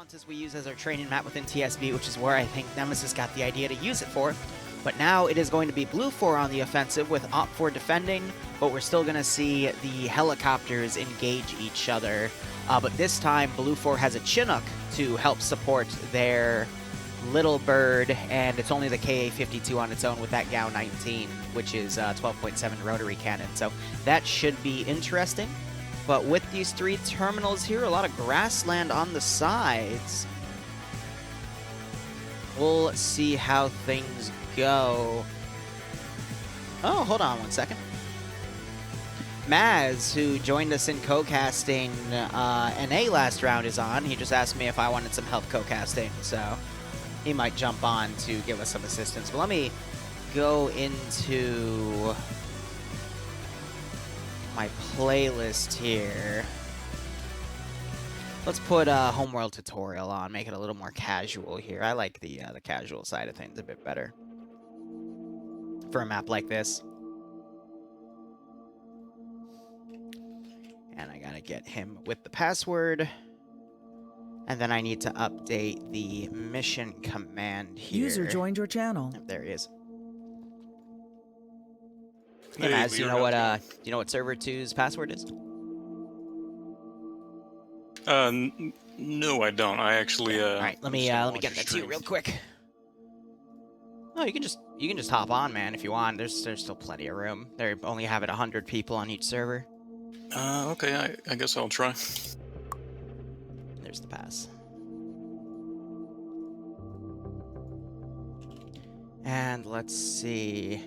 Pontus we use as our training map within TSB, which is where I think Nemesis got the idea to use it for. But now it is going to be Blue 4 on the offensive with Op 4 defending, but we're still going to see the helicopters engage each other. But this time, Blue 4 has a Chinook to help support their Little Bird, and it's only the KA-52 on its own with that GAU-19, which is 12.7 rotary cannon. So that should be interesting. But with these three terminals here, a lot of grassland on the sides. We'll see how things go. Oh, hold on one second. Maz, who joined us in co-casting NA last round, is on. He just asked me if I wanted some help co-casting, so he might jump on to give us some assistance. But let me go into my playlist here. Let's put Homeworld Tutorial on, make it a little more casual here. I like the casual side of things a bit better for a map like this. And I gotta get him with the password. And then I need to update the mission command here. User joined your channel. Oh, there he is. Hey, Maz, do you know what server 2's password is? No, I don't. I actually All right, let me get that to you real quick. No, you can just hop on, man, if you want. There's still plenty of room. They only have it 100 people on each server. Okay, I guess I'll try. There's the pass. And let's see.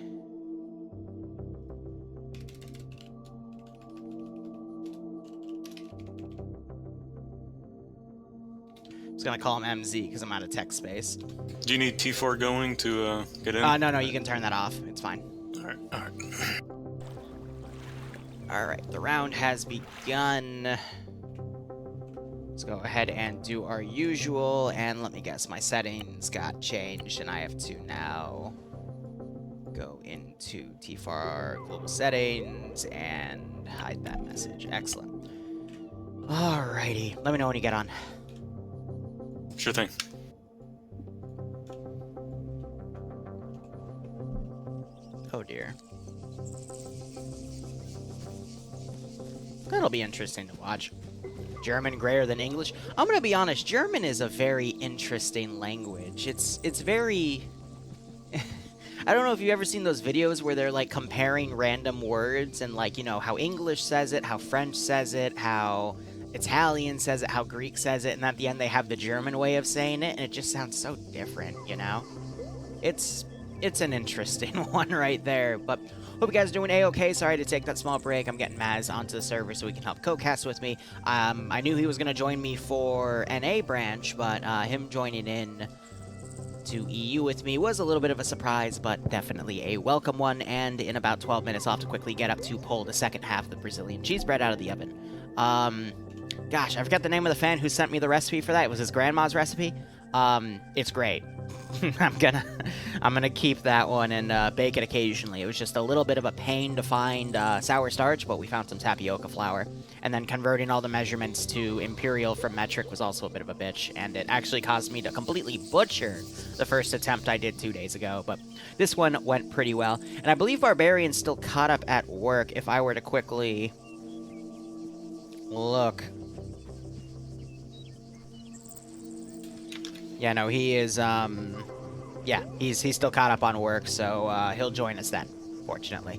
I was gonna call him MZ because I'm out of text space. Do you need T4 going to get in? No, you can turn that off. It's fine. Alright. Alright, the round has begun. Let's go ahead and do our usual, and let me guess, my settings got changed, and I have to now go into T4 global settings and hide that message. Excellent. Alrighty, let me know when you get on. Sure thing. Oh dear. That'll be interesting to watch. German grayer than English. I'm gonna be honest, German is a very interesting language. It's very... I don't know if you've ever seen those videos where they're like comparing random words and like, you know, how English says it, how French says it, how Italian says it, how Greek says it, and at the end they have the German way of saying it, and it just sounds so different, you know? It's an interesting one right there, but hope you guys are doing A-okay. Sorry to take that small break. I'm getting Maz onto the server so he can help co-cast with me. I knew he was going to join me for NA branch, but him joining in to EU with me was a little bit of a surprise, but definitely a welcome one, and in about 12 minutes I'll have to quickly get up to pull the second half of the Brazilian cheese bread out of the oven. Gosh, I forgot the name of the fan who sent me the recipe for that. It was his grandma's recipe. It's great. I'm gonna keep that one and bake it occasionally. It was just a little bit of a pain to find sour starch, but we found some tapioca flour. And then converting all the measurements to imperial from metric was also a bit of a bitch, and it actually caused me to completely butcher the first attempt I did 2 days ago. But this one went pretty well. And I believe Barbarian's still caught up at work. If I were to quickly look. Yeah, no, he is, yeah, he's still caught up on work, so, he'll join us then, fortunately.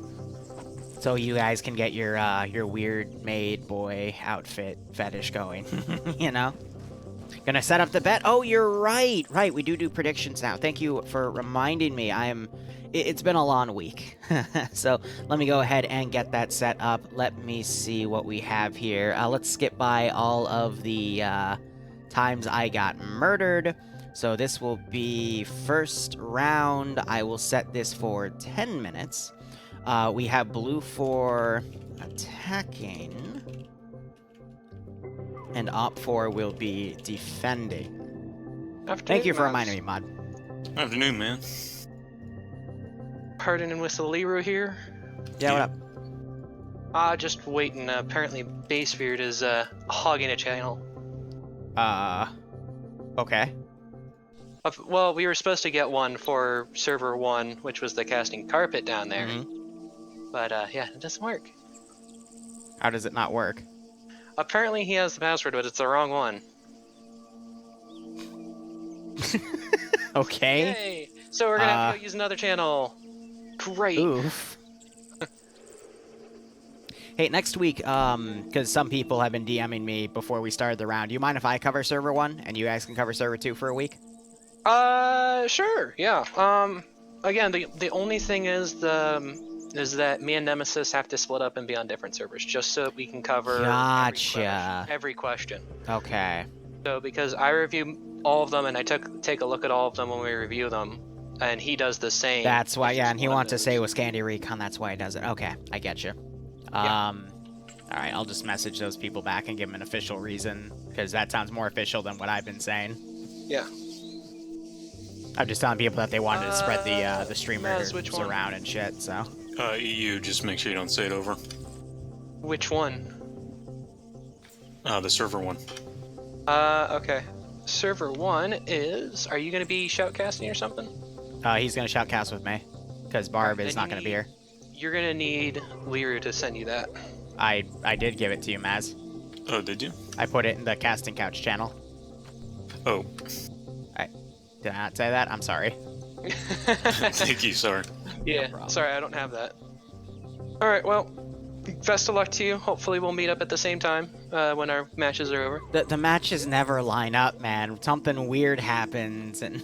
So you guys can get your weird maid boy outfit fetish going, you know? Gonna set up the bet. Oh, you're right, we do predictions now. Thank you for reminding me. It's been a long week. So let me go ahead and get that set up. Let me see what we have here. Let's skip by all of the, times I got murdered. So this will be first round. I will set this for 10 minutes. We have Blue 4 attacking, and Op 4 will be defending. Thank you for reminding me, Mod. Afternoon, man. Pardon and Whistle Liru here. Yeah, what up? Just waiting. Apparently, Basebeard is hogging a channel. Okay. Well, we were supposed to get one for server 1, which was the casting carpet down there. But, yeah, it doesn't work. How does it not work? Apparently he has the password, but it's the wrong one. Okay. Yay! So we're gonna have to go use another channel. Great. Oof. Hey, next week, because some people have been DMing me before we started the round, do you mind if I cover server 1 and you guys can cover server 2 for a week? Sure, yeah. Again, the only thing is that me and Nemesis have to split up and be on different servers, just so we can cover every question. Okay. So because I review all of them and I take a look at all of them when we review them, and he does the same. That's why, yeah, and he wants to say with Scandi Recon, that's why he does it. Okay, I get you. Yeah. Alright, I'll just message those people back and give them an official reason, because that sounds more official than what I've been saying. Yeah. I'm just telling people that they wanted to spread the streamers which one? around and shit, so. EU, just make sure you don't say it over. Which one? The server one. Okay. Server 1 is... Are you going to be shoutcasting or something? He's gonna shoutcast with me, because Barb is not gonna be here. You're going to need Liru to send you that. I did give it to you, Maz. Oh, did you? I put it in the casting couch channel. Oh. Did I not say that? I'm sorry. Thank you, sorry. Yeah, problem. sorry, I don't have that. Alright, well, best of luck to you. Hopefully we'll meet up at the same time when our matches are over. The matches never line up, man. Something weird happens, and...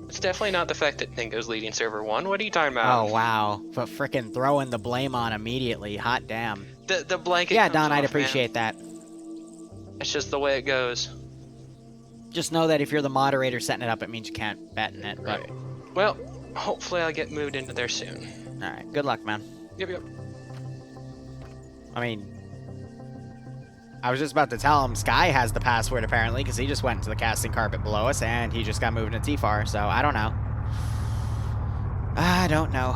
It's definitely not the fact that Ningo's leading server 1. What are you talking about? Oh, wow. But frickin' throwing the blame on immediately. Hot damn. The blanket Yeah, comes Don, I'd off, appreciate that. It's just the way it goes. Just know that if you're the moderator setting it up, it means you can't bet in it. But... Right. Well, hopefully I'll get moved into there soon. Alright, good luck, man. Yep. I mean... I was just about to tell him Sky has the password, apparently, because he just went into the casting carpet below us, and he just got moved into TFAR, so I don't know. I don't know.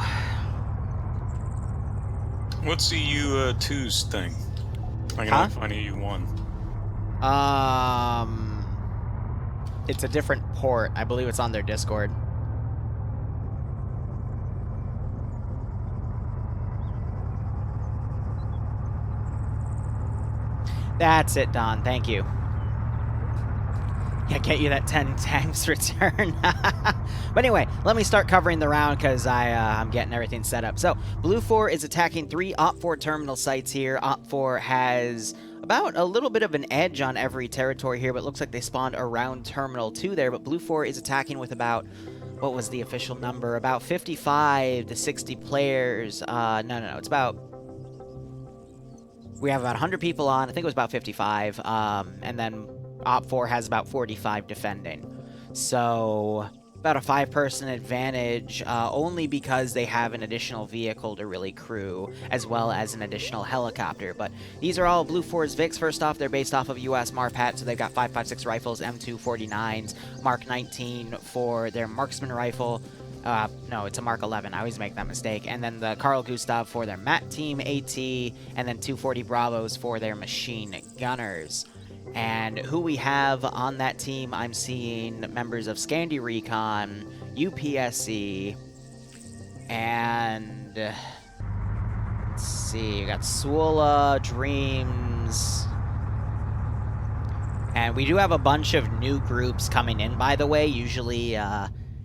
What's the U2's thing? I can only find a U1. It's a different port. I believe it's on their Discord. That's it, Don. Thank you. Yeah, get you that 10 tanks return. But anyway, let me start covering the round because I'm getting everything set up. So, Blue 4 is attacking 3 Op4 terminal sites here. Op4 has about a little bit of an edge on every territory here, but it looks like they spawned around Terminal 2 there. But Blue 4 is attacking with about, what was the official number? About 55 to 60 players. No, it's about... We have about 100 people on. I think it was about 55. And then Op4 has about 45 defending. So about a 5-person advantage, only because they have an additional vehicle to really crew, as well as an additional helicopter. But these are all Blue 4's Vics. First off, they're based off of US Marpat, so they've got 5.56 rifles, M249s, Mark 19 for their marksman rifle. No, it's a Mark 11. I always make that mistake. And then the Carl Gustav for their MAT team AT, and then 240 Bravos for their machine gunners. And who we have on that team, I'm seeing members of Scandi Recon, UPSC, and let's see, we got Swoola, Dreams, and we do have a bunch of new groups coming in, by the way. Usually,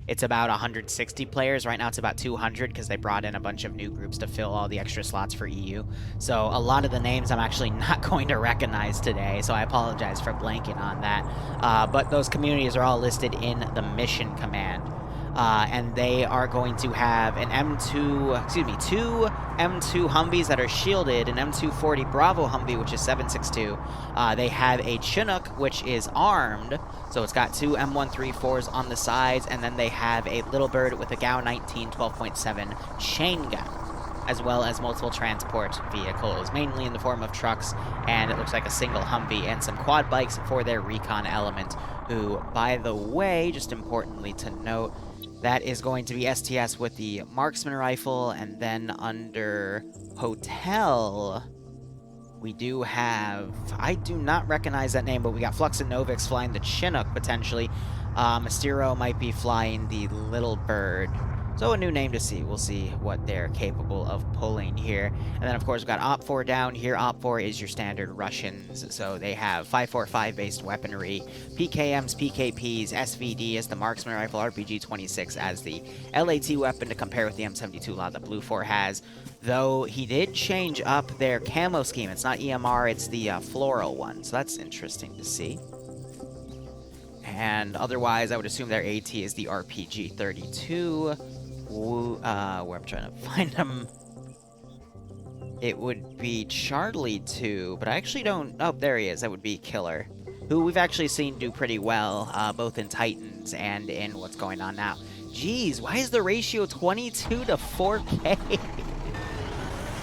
it's about 160 players. Right now it's about 200 because they brought in a bunch of new groups to fill all the extra slots for EU. So a lot of the names I'm actually not going to recognize today, so I apologize for blanking on that. But those communities are all listed in the mission command. And they are going to have an two M2 Humvees that are shielded, an M240 Bravo Humvee, which is 7.62. They have a Chinook, which is armed, so it's got 2 M134s on the sides, and then they have a Little Bird with a GAU 19 12.7 chain gun, as well as multiple transport vehicles, mainly in the form of trucks, and it looks like a single Humvee, and some quad bikes for their recon element, who, by the way, just importantly to note, that is going to be STS with the marksman rifle, and then under hotel, we do have... I do not recognize that name, but we got Flux and Novix flying the Chinook, potentially. Mysterio might be flying the Little Bird. So a new name to see. We'll see what they're capable of pulling here. And then, of course, we've got Op4 down here. Op4 is your standard Russians. So they have 545-based weaponry, PKMs, PKPs, SVD as the marksman rifle, RPG-26 as the LAT weapon to compare with the M72 lot that Blue 4 has. Though he did change up their camo scheme. It's not EMR, it's the floral one. So that's interesting to see. And otherwise, I would assume their AT is the RPG-32. Where I'm trying to find them. It would be Charlie 2, but I actually don't... Oh, there he is. That would be Killer, who we've actually seen do pretty well, both in Titans and in what's going on now. Jeez, why is the ratio 22 to 4K?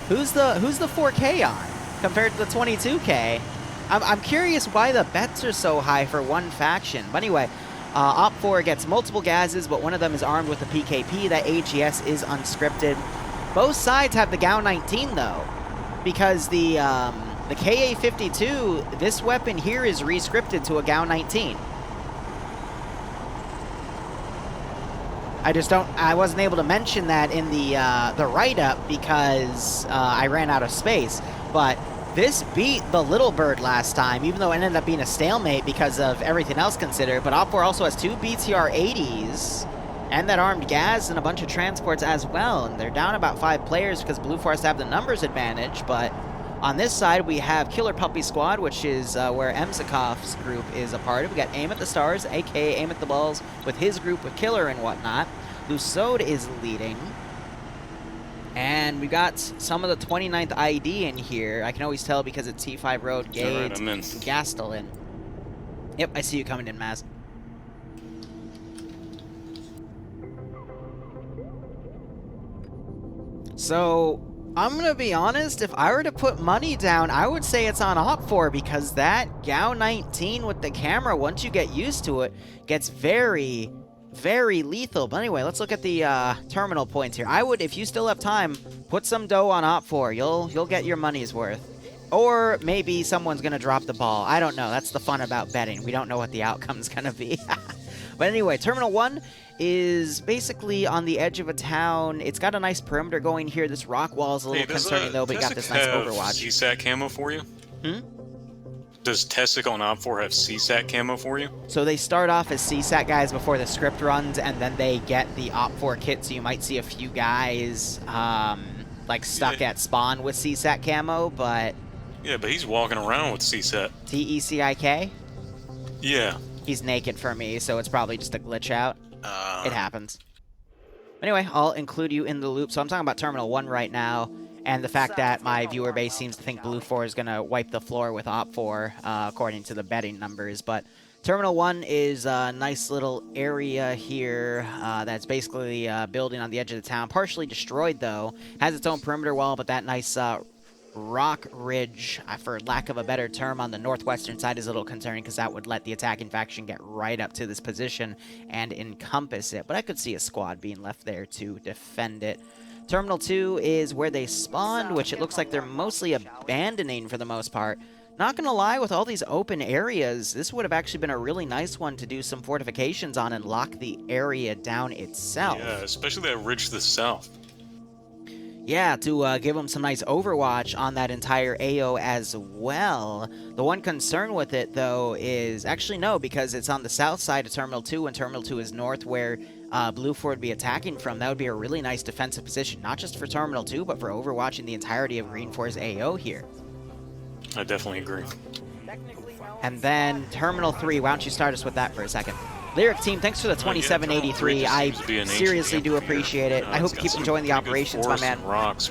Who's the 4K on compared to the 22K? I'm curious why the bets are so high for one faction. But anyway, Op4 gets multiple gases, but one of them is armed with a PKP. That AGS is unscripted. Both sides have the GAU-19, though, because the KA-52, this weapon here is rescripted to a GAU-19. I wasn't able to mention that in the write-up because I ran out of space, but this beat the Little Bird last time, even though it ended up being a stalemate because of everything else considered. But Op4 also has 2 BTR-80s and that armed gas and a bunch of transports as well. And they're down about 5 players because Blue 4 has to have the numbers advantage. But on this side, we have Killer Puppy Squad, which is where Emsikov's group is a part of. We got Aim at the Stars, a.k.a. Aim at the Balls, with his group with Killer and whatnot. Lusode is leading. And we got some of the 29th ID in here. I can always tell because it's T5 Road, Gade, and Gastelin. Yep, I see you coming in, Maz. So, I'm going to be honest, if I were to put money down, I would say it's on Op4 because that GAU-19 with the camera, once you get used to it, gets very lethal. But anyway, let's look at the terminal points here. I would, if you still have time, put some dough on Op4. You'll get your money's worth. Or maybe someone's going to drop the ball. I don't know. That's the fun about betting. We don't know what the outcome's going to be. But anyway, Terminal 1 is basically on the edge of a town. It's got a nice perimeter going here. This rock wall is a little concerning, though, but you got this nice overwatch. CSAT camo for you? Does Tessic on Op4 have CSAT camo for you? So they start off as CSAT guys before the script runs, and then they get the Op4 kit, so you might see a few guys like stuck at spawn with CSAT camo, but... Yeah, but he's walking around with CSAT. T-E-C-I-K? Yeah. He's naked for me, so it's probably just a glitch out. It happens. Anyway, I'll include you in the loop. So I'm talking about Terminal 1 right now, and the fact that my viewer base seems to think Blue 4 is going to wipe the floor with Op4, according to the betting numbers. But Terminal 1 is a nice little area here that's basically building on the edge of the town. Partially destroyed, though. Has its own perimeter wall, but that nice rock ridge, for lack of a better term, on the northwestern side is a little concerning because that would let the attacking faction get right up to this position and encompass it. But I could see a squad being left there to defend it. Terminal 2 is where they spawned, which it looks like they're mostly abandoning for the most part. Not gonna lie, with all these open areas, this would have actually been a really nice one to do some fortifications on and lock the area down itself. Yeah, especially that ridge to the south. Yeah, to give them some nice overwatch on that entire AO as well. The one concern with it, though, is... Actually, no, because it's on the south side of Terminal 2, and Terminal 2 is north where Blue 4 would be attacking from. That would be a really nice defensive position, not just for Terminal 2, but for overwatching the entirety of Green 4's AO here. I definitely agree. And then Terminal 3, why don't you start us with that for a second? Lyric team, thanks for the 2783. I seriously do appreciate it. I hope you keep enjoying the operations, my man. Rocks,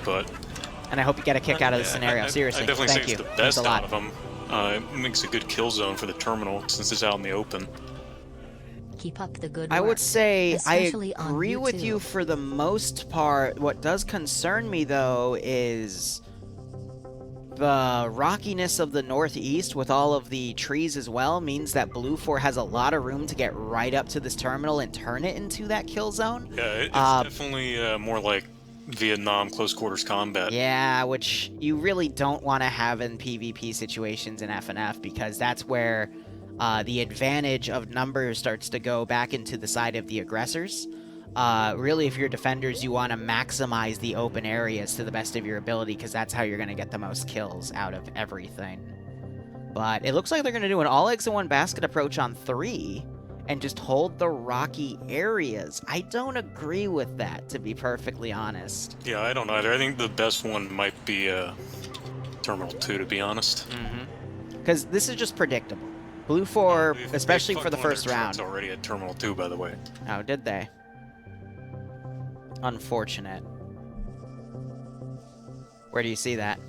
and I hope you get a kick out of the scenario. Seriously, I definitely thank you. It's the best out of them. It makes a good kill zone for the terminal since it's out in the open. Keep up the good work. I would say I agree with you for the most part. What does concern me, though, is the rockiness of the northeast with all of the trees as well means that Blue 4 has a lot of room to get right up to this terminal and turn it into that kill zone. Yeah, it's definitely more like Vietnam close quarters combat. Yeah, which you really don't want to have in PvP situations in FNF, because that's where the advantage of numbers starts to go back into the side of the aggressors. Really, if you're defenders, you want to maximize the open areas to the best of your ability, because that's how you're going to get the most kills out of everything. But it looks like they're going to do an all eggs in one basket approach on 3 and just hold the rocky areas. I don't agree with that, to be perfectly honest. Yeah, I don't either. I think the best one might be Terminal 2, to be honest. Because this is just predictable. Blue 4, especially for the first round. Already at Terminal 2, by the way. Oh, did they? Unfortunate. Where do you see that?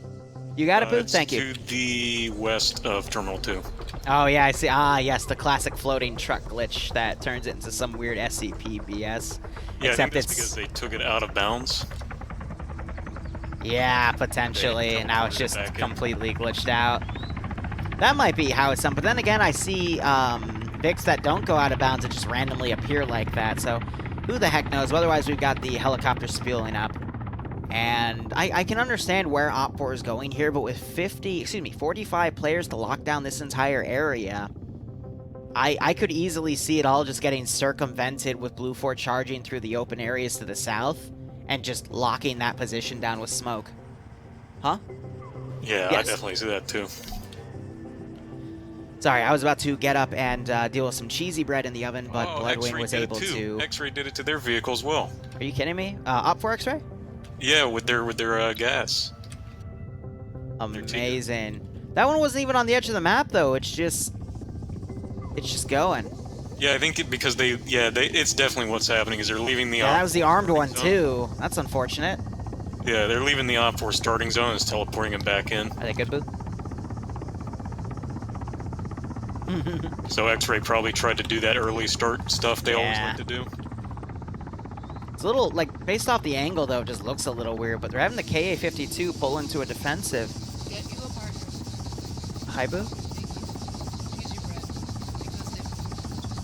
You got it, Boo? Thank you. To the west of Terminal 2. Oh, yeah, I see. Ah, yes, the classic floating truck glitch that turns it into some weird SCP BS. Yeah, I think that's because they took it out of bounds. Yeah, potentially. And now it's just completely glitched out. That might be how it's done. But then again, I see Vics that don't go out of bounds that just randomly appear like that. So who the heck knows? Otherwise, we've got the helicopter spooling up. And I can understand where Op4 is going here, but with 45 players to lock down this entire area, I could easily see it all just getting circumvented with Blue 4 charging through the open areas to the south and just locking that position down with smoke. Huh? Yeah, yes. I definitely see that too. Sorry, I was about to get up and deal with some cheesy bread in the oven, but Bloodwing was able to... X-Ray did it to their vehicle as well. Are you kidding me? Op4 X-Ray? Yeah, with their gas. Amazing. That one wasn't even on the edge of the map, though. It's just going. Yeah, I think because it's definitely what's happening is they're leaving the. Yeah, that was the armed one too. That's unfortunate. Yeah, they're leaving the Op4 starting zone and it's teleporting them back in. Are they good, Boo? So X-Ray probably tried to do that early start stuff they always like to do. It's a little, like, based off the angle, though, it just looks a little weird, but they're having the KA-52 pull into a defensive. Get you a partner. Hi, Boo?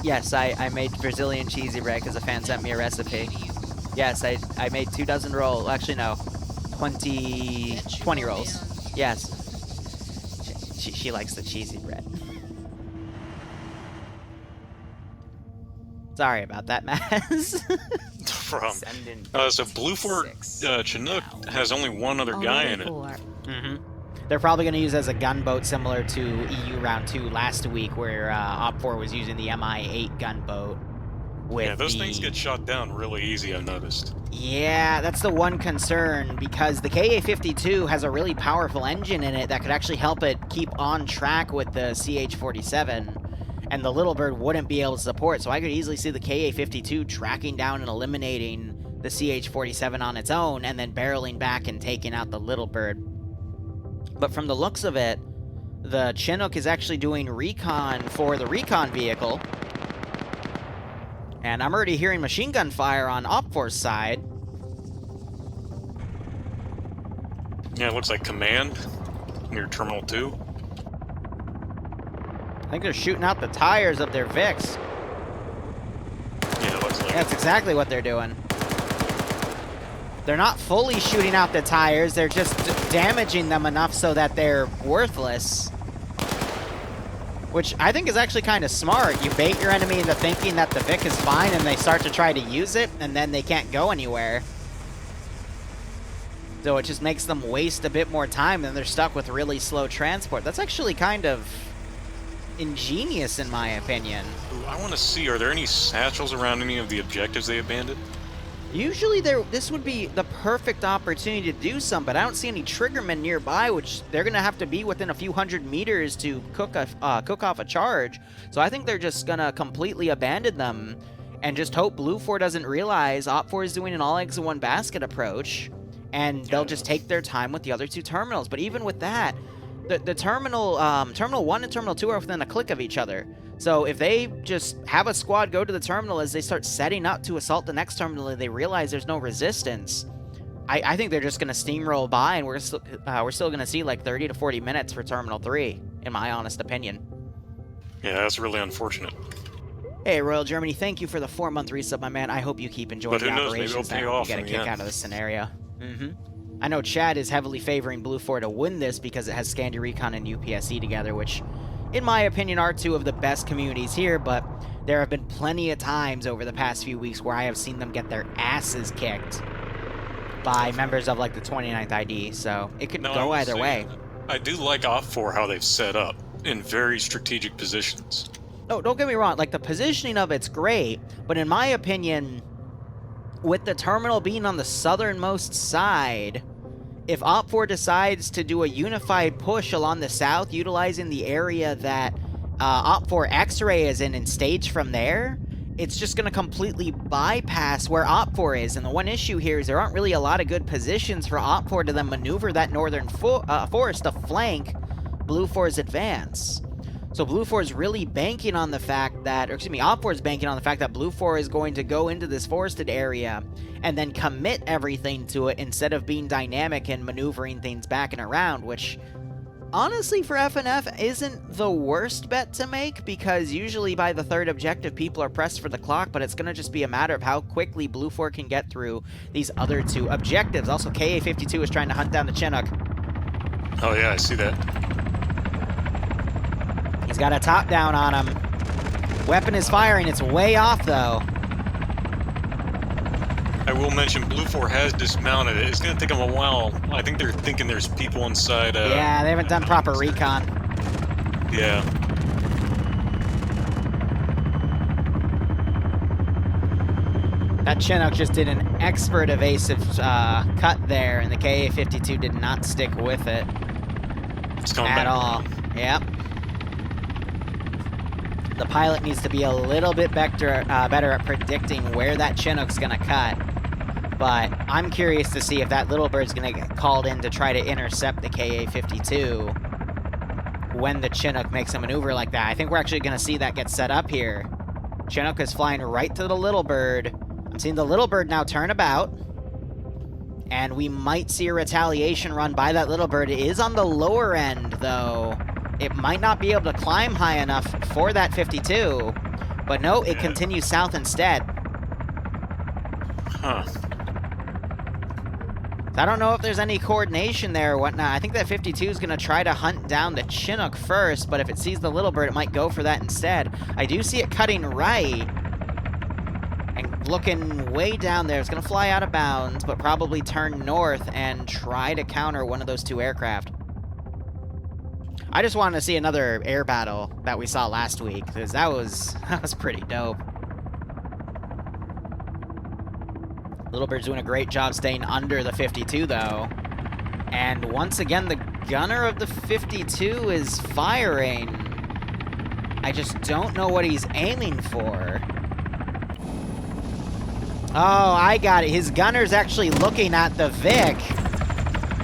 Yes, I made Brazilian cheesy bread because a fan sent me a recipe. Yes, I made 2 dozen rolls. Actually, no. 20 rolls. Yes. She likes the cheesy bread. Sorry about that, Maz. So Blue 4 Chinook has only one other guy in it. They're probably going to use it as a gunboat similar to EU Round 2 last week, where Op4 was using the MI-8 gunboat. Yeah, those things get shot down really easy, I've noticed. Yeah, that's the one concern, because the KA-52 has a really powerful engine in it that could actually help it keep on track with the CH-47. And the Little Bird wouldn't be able to support, so I could easily see the KA-52 tracking down and eliminating the CH-47 on its own, and then barreling back and taking out the Little Bird. But from the looks of it, the Chinook is actually doing recon for the recon vehicle. And I'm already hearing machine gun fire on Op4's side. Yeah, it looks like command near Terminal 2. I think they're shooting out the tires of their Vics. Yeah, it looks like that's exactly what they're doing. They're not fully shooting out the tires, they're just damaging them enough so that they're worthless. Which I think is actually kind of smart. You bait your enemy into thinking that the Vic is fine and they start to try to use it, and then they can't go anywhere. So it just makes them waste a bit more time, and they're stuck with really slow transport. That's actually kind of ingenious, in my opinion. Ooh, I want to see, are there any satchels around any of the objectives they abandoned? Usually this would be the perfect opportunity to do some, but I don't see any triggermen nearby, which they're going to have to be within a few hundred meters to cook off a charge. So I think they're just going to completely abandon them and just hope Blue 4 doesn't realize Op4 is doing an all eggs in one basket approach, and they'll just take their time with the other 2 terminals. But even with that, the Terminal 1 and Terminal 2 are within a click of each other. So if they just have a squad go to the terminal as they start setting up to assault the next terminal and they realize there's no resistance, I think they're just going to steamroll by, and we're still going to see like 30 to 40 minutes for Terminal 3, in my honest opinion. Yeah, that's really unfortunate. Hey, Royal Germany, thank you for the 4-month resub, my man. I hope you keep enjoying the operations. Maybe it'll pay off you get a kick out of this scenario. I know Chad is heavily favoring Blue 4 to win this because it has Scandi Recon and UPSC together, which, in my opinion, are two of the best communities here, but there have been plenty of times over the past few weeks where I have seen them get their asses kicked by members of, like, the 29th ID, so it could go either way. I do like Op4 how they've set up in very strategic positions. No, don't get me wrong, like, the positioning of it's great, but in my opinion, with the terminal being on the southernmost side, if Op4 decides to do a unified push along the south, utilizing the area that Op4 X-Ray is in and stage from there, it's just going to completely bypass where Op4 is. And the one issue here is there aren't really a lot of good positions for Op4 to then maneuver that northern forest to flank Blue 4's advance. So Blue 4 is really banking on the fact that, or excuse me, Op4 is banking on the fact that Blue 4 is going to go into this forested area and then commit everything to it instead of being dynamic and maneuvering things back and around, which honestly for FNF isn't the worst bet to make, because usually by the third objective people are pressed for the clock, but it's going to just be a matter of how quickly Blue 4 can get through these other two objectives. Also, KA-52 is trying to hunt down the Chinook. Oh yeah, I see that. He's got a top down on him. Weapon is firing. It's way off, though. I will mention Blue 4 has dismounted it. It's going to take them a while. I think they're thinking there's people inside. Yeah, they haven't done proper recon. Yeah. That Chinook just did an expert evasive cut there, and the KA-52 did not stick with it It's coming at back. all. Yep. The pilot needs to be a little bit better at predicting where that Chinook's going to cut. But I'm curious to see if that little bird's going to get called in to try to intercept the KA-52 when the Chinook makes a maneuver like that. I think we're actually going to see that get set up here. Chinook is flying right to the little bird. I'm seeing the little bird now turn about. And we might see a retaliation run by that little bird. It is on the lower end, though. It might not be able to climb high enough for that 52. But no, it continues south instead. Huh. I don't know if there's any coordination there or whatnot. I think that 52 is going to try to hunt down the Chinook first, but if it sees the little bird, it might go for that instead. I do see it cutting right and looking way down there. It's going to fly out of bounds, but probably turn north and try to counter one of those two aircraft. I just wanted to see another air battle that we saw last week, because that was pretty dope. Little Bird's doing a great job staying under the 52, though. And once again, the gunner of the 52 is firing. I just don't know what he's aiming for. Oh, I got it. His gunner's actually looking at the Vic,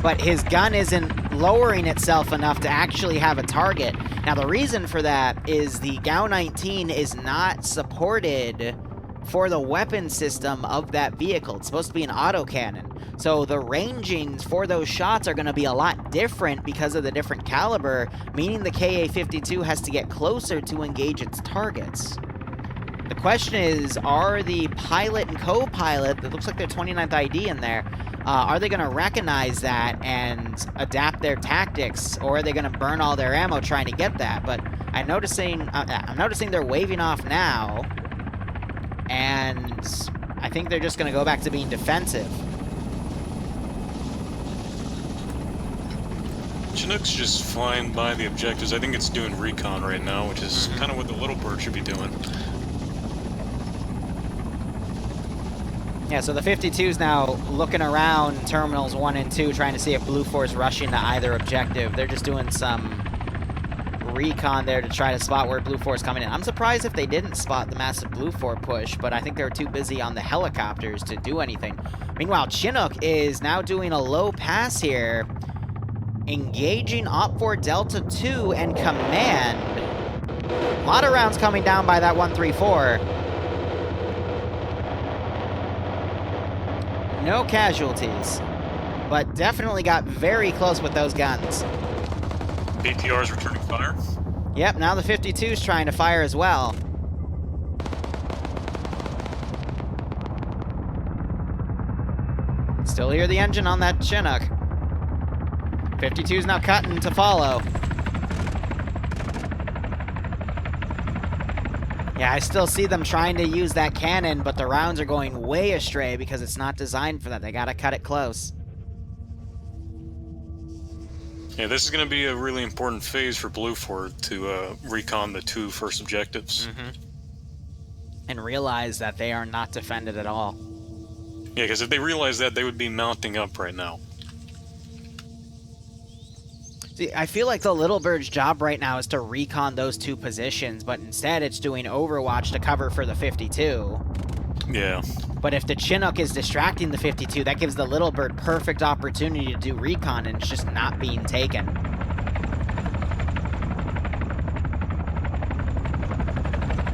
but his gun isn't lowering itself enough to actually have a target. Now, the reason for that is the GAU-19 is not supported for the weapon system of that vehicle. It's supposed to be an autocannon. So the rangings for those shots are going to be a lot different because of the different caliber, meaning the KA-52 has to get closer to engage its targets. The question is, are the pilot and co-pilot, that looks like they're 29th ID in there, are they going to recognize that and adapt their tactics, or are they going to burn all their ammo trying to get that? But I'm noticing they're waving off now, and I think they're just going to go back to being defensive. Chinook's just flying by the objectives. I think it's doing recon right now, which is kind of what the little bird should be doing. Yeah, so the 52's now looking around terminals 1 and 2, trying to see if Blue 4 is rushing to either objective. They're just doing some recon there to try to spot where Blue 4 is coming in. I'm surprised if they didn't spot the massive Blue 4 push, but I think they were too busy on the helicopters to do anything. Meanwhile, Chinook is now doing a low pass here, engaging Op4 Delta 2 and Command. A lot of rounds coming down by that 134. No casualties, but definitely got very close with those guns. BTR's returning fire. Yep, now the 52's trying to fire as well. Still hear the engine on that Chinook. 52's now cutting to follow. Yeah, I still see them trying to use that cannon, but the rounds are going way astray because it's not designed for that. They gotta cut it close. Yeah, this is going to be a really important phase for Blue Fort to recon the 2 first objectives. And realize that they are not defended at all. Yeah, because if they realize that, they would be mounting up right now. See, I feel like the Little Bird's job right now is to recon those 2 positions, but instead it's doing Overwatch to cover for the 52. Yeah. But if the Chinook is distracting the 52, that gives the Little Bird perfect opportunity to do recon, and it's just not being taken.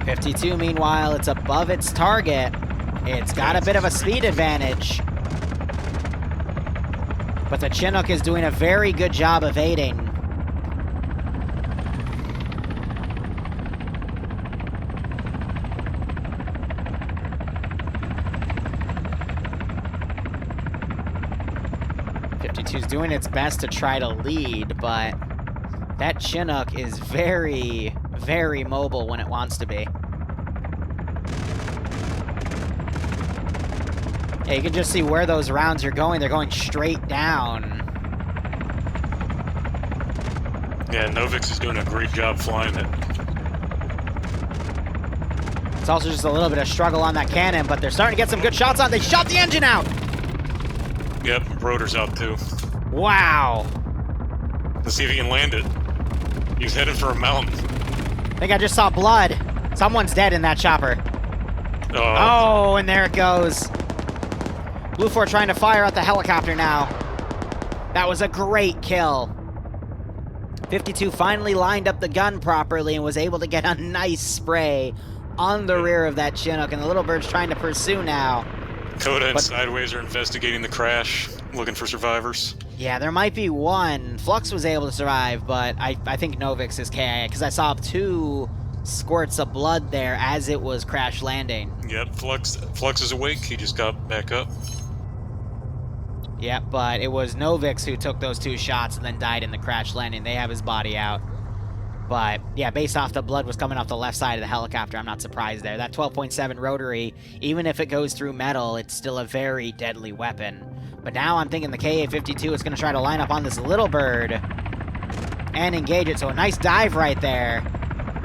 .52, meanwhile, it's above its target. It's got a bit of a speed advantage. But the Chinook is doing a very good job evading. .52's doing its best to try to lead, but that Chinook is very, very mobile when it wants to be. Yeah, you can just see where those rounds are going. They're going straight down. Yeah, Novix is doing a great job flying it. It's also just a little bit of struggle on that cannon, but they're starting to get some good shots on. They shot the engine out! Yep, rotor's out too. Wow. Let's see if he can land it. He's heading for a mountain. I think I just saw blood. Someone's dead in that chopper. Oh, and there it goes. Blue Fort trying to fire at the helicopter now. That was a great kill. 52 finally lined up the gun properly and was able to get a nice spray on the rear of that Chinook, and the Little Bird's trying to pursue now. Coda and Sideways are investigating the crash, looking for survivors. Yeah, there might be one. Flux was able to survive, but I think Novix is KIA, because I saw 2 squirts of blood there as it was crash landing. Yep, Flux is awake. He just got back up. Yep, but it was Novix who took those 2 shots and then died in the crash landing. They have his body out. But, yeah, based off the blood was coming off the left side of the helicopter, I'm not surprised there. That 12.7 rotary, even if it goes through metal, it's still a very deadly weapon. But now I'm thinking the KA-52 is going to try to line up on this Little Bird and engage it. So a nice dive right there.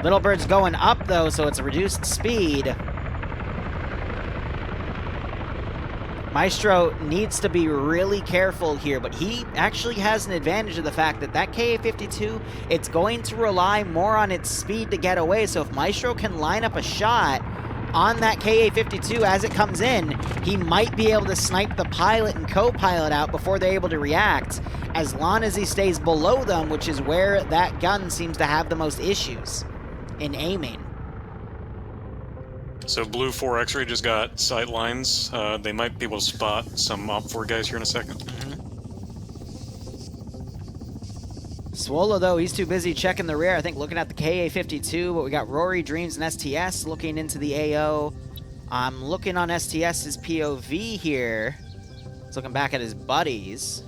Little Bird's going up, though, so it's a reduced speed. Maestro needs to be really careful here, but he actually has an advantage of the fact that that KA-52, it's going to rely more on its speed to get away, so if Maestro can line up a shot on that KA-52 as it comes in, he might be able to snipe the pilot and co-pilot out before they're able to react, as long as he stays below them, which is where that gun seems to have the most issues in aiming. So Blue 4 X-Ray just got sight lines. They might be able to spot some Op 4 guys here in a second. Swolo, though, he's too busy checking the rear. I think looking at the KA-52, but we got Rory, Dreams, and STS looking into the AO. I'm looking on STS's POV here. He's looking back at his buddies.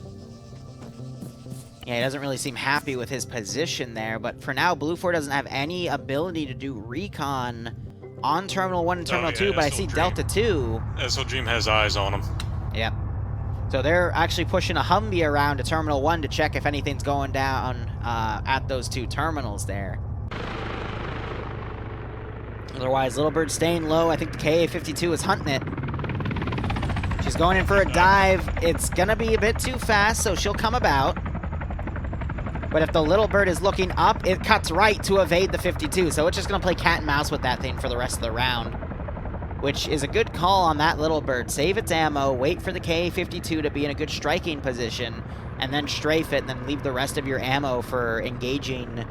Yeah, he doesn't really seem happy with his position there, but for now, Blue 4 doesn't have any ability to do recon on Terminal 1 and Terminal 2, but I see Delta 2. SL Dream has eyes on him. Yep. So they're actually pushing a Humvee around to Terminal 1 to check if anything's going down at those 2 terminals there. Otherwise, Little Bird staying low. I think the KA-52 is hunting it. She's going in for a dive. It's going to be a bit too fast, so she'll come about. But if the Little Bird is looking up, it cuts right to evade the 52. So it's just going to play cat and mouse with that thing for the rest of the round, which is a good call on that Little Bird. Save its ammo, wait for the KA-52 to be in a good striking position, and then strafe it, and then leave the rest of your ammo for engaging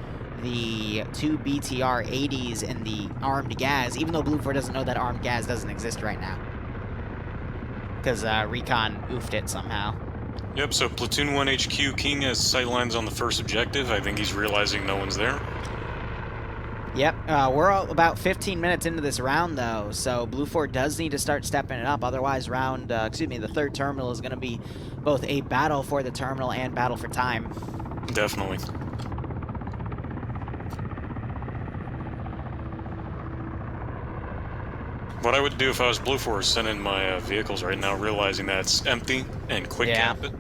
the 2 BTR-80s and the armed gas, even though Blue 4 doesn't know that armed gas doesn't exist right now, because Recon oofed it somehow. Yep, so Platoon 1 HQ, King has sightlines on the first objective. I think he's realizing no one's there. Yep, we're about 15 minutes into this round, though, so Blue 4 does need to start stepping it up. Otherwise, the third terminal is going to be both a battle for the terminal and battle for time. Definitely. What I would do if I was Blue 4 is send in my vehicles right now, realizing that it's empty, and quick cap it.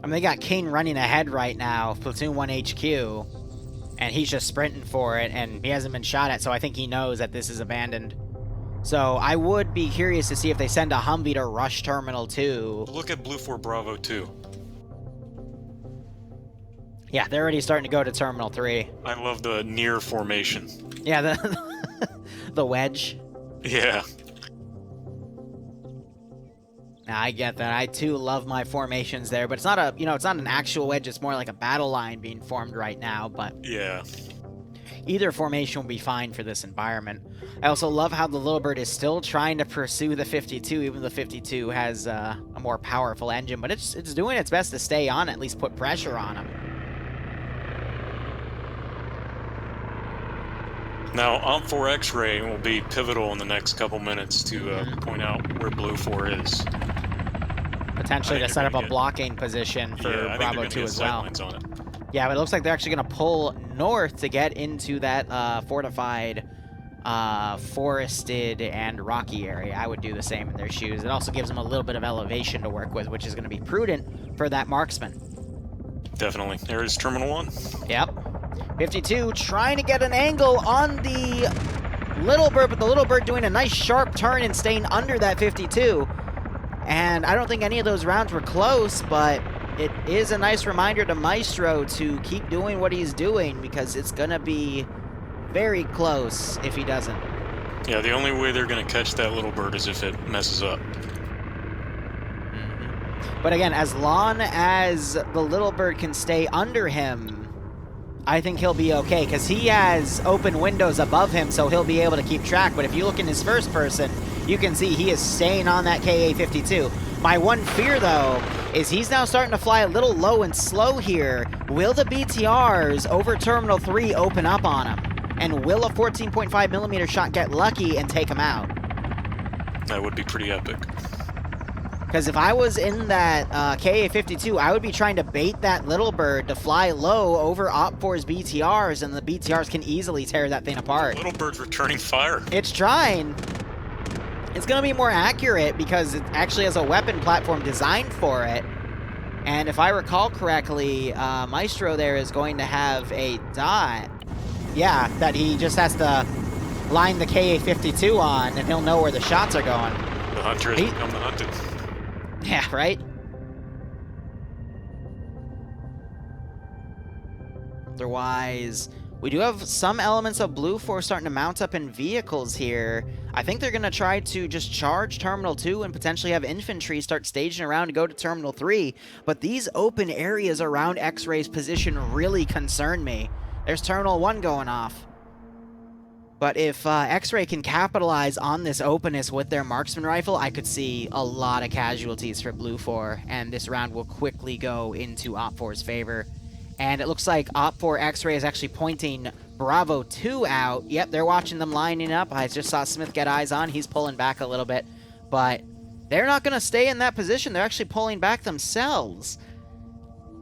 I mean, they got Kane running ahead right now, Platoon 1 HQ, and he's just sprinting for it, and he hasn't been shot at, so I think he knows that this is abandoned. So I would be curious to see if they send a Humvee to rush Terminal 2. Look at Blue 4 Bravo 2. Yeah, they're already starting to go to Terminal 3. I love the near formation. Yeah, the wedge. Yeah. Now, I get that. I too love my formations there, but it's not it's not an actual wedge. It's more like a battle line being formed right now. But yeah, either formation will be fine for this environment. I also love how the Little Bird is still trying to pursue the 52, even though the 52 has a more powerful engine. But it's doing its best to stay on, at least put pressure on him. Now, OP4 X-Ray will be pivotal in the next couple minutes to point out where Blue 4 is. Potentially to set up a blocking position for Bravo 2 as well. On it. Yeah, but it looks like they're actually going to pull north to get into that fortified, forested, and rocky area. I would do the same in their shoes. It also gives them a little bit of elevation to work with, which is going to be prudent for that marksman. Definitely. There is Terminal 1. Yep. 52 trying to get an angle on the Little Bird, but the Little Bird doing a nice sharp turn and staying under that 52. And I don't think any of those rounds were close, but it is a nice reminder to Maestro to keep doing what he's doing, because it's going to be very close if he doesn't. Yeah, the only way they're going to catch that Little Bird is if it messes up. But again, as long as the Little Bird can stay under him, I think he'll be okay, because he has open windows above him, so he'll be able to keep track. But if you look in his first person, you can see he is staying on that KA-52. My one fear, though, is he's now starting to fly a little low and slow here. Will the BTRs over Terminal 3 open up on him? And will a 14.5mm shot get lucky and take him out? That would be pretty epic. Because if I was in that KA-52, I would be trying to bait that Little Bird to fly low over Op4's BTRs, and the BTRs can easily tear that thing apart. Little Bird's returning fire. It's trying. It's going to be more accurate because it actually has a weapon platform designed for it. And if I recall correctly, Maestro there is going to have a dot. Yeah, that he just has to line the KA-52 on, and he'll know where the shots are going. The hunter has become the hunted. Yeah, right? Otherwise, we do have some elements of Blue 4 starting to mount up in vehicles here. I think they're going to try to just charge Terminal 2 and potentially have infantry start staging around to go to Terminal 3. But these open areas around X-Ray's position really concern me. There's Terminal 1 going off. But if X-Ray can capitalize on this openness with their marksman rifle, I could see a lot of casualties for Blue 4, and this round will quickly go into Op4's favor. And it looks like Op4 X-Ray is actually pointing Bravo 2 out. Yep, they're watching them lining up. I just saw Smith get eyes on. He's pulling back a little bit. But they're not going to stay in that position. They're actually pulling back themselves.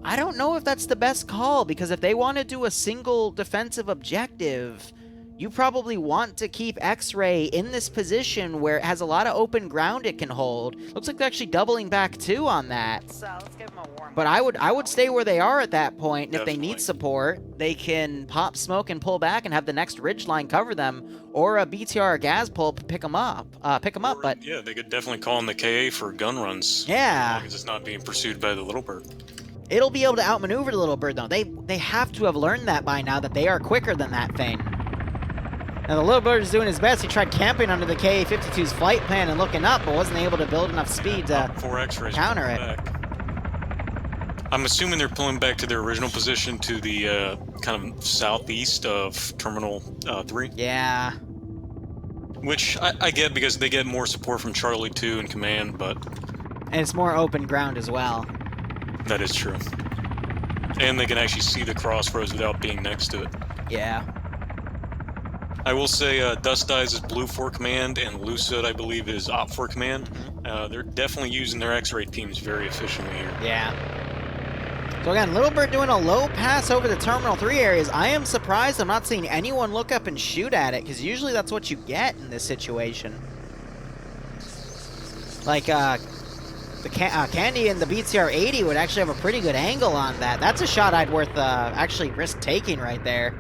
I don't know if that's the best call, because if they want to do a single defensive objective, you probably want to keep X-Ray in this position where it has a lot of open ground it can hold. Looks like they're actually doubling back too on that. So let's give them a warm. But I would stay where they are at that point. And if they Definitely. need support, they can pop smoke and pull back and have the next ridge line cover them, or a BTR or gas pull pick them up. But yeah, they could definitely call in the KA for gun runs. Yeah. As long as it's not being pursued by the Little Bird. It'll be able to outmaneuver the Little Bird though. They have to have learned that by now, that they are quicker than that thing. Now, the Little Bird is doing his best. He tried camping under the KA-52's flight plan and looking up, but wasn't able to build enough speed to counter it. Back. I'm assuming they're pulling back to their original position to the kind of southeast of Terminal 3. Yeah. Which I get, because they get more support from Charlie 2 in command, but... And it's more open ground as well. That is true. And they can actually see the crossroads without being next to it. Yeah. I will say Dust Eyes is Blue 4 command, and Lucid, I believe, is Op 4 command. They're definitely using their X-ray teams very efficiently here. Yeah. So again, Little Bird doing a low pass over the Terminal 3 areas. I am surprised I'm not seeing anyone look up and shoot at it, because usually that's what you get in this situation. Like, the Candy and the BTR-80 would actually have a pretty good angle on that. That's a shot I'd worth actually risk taking right there.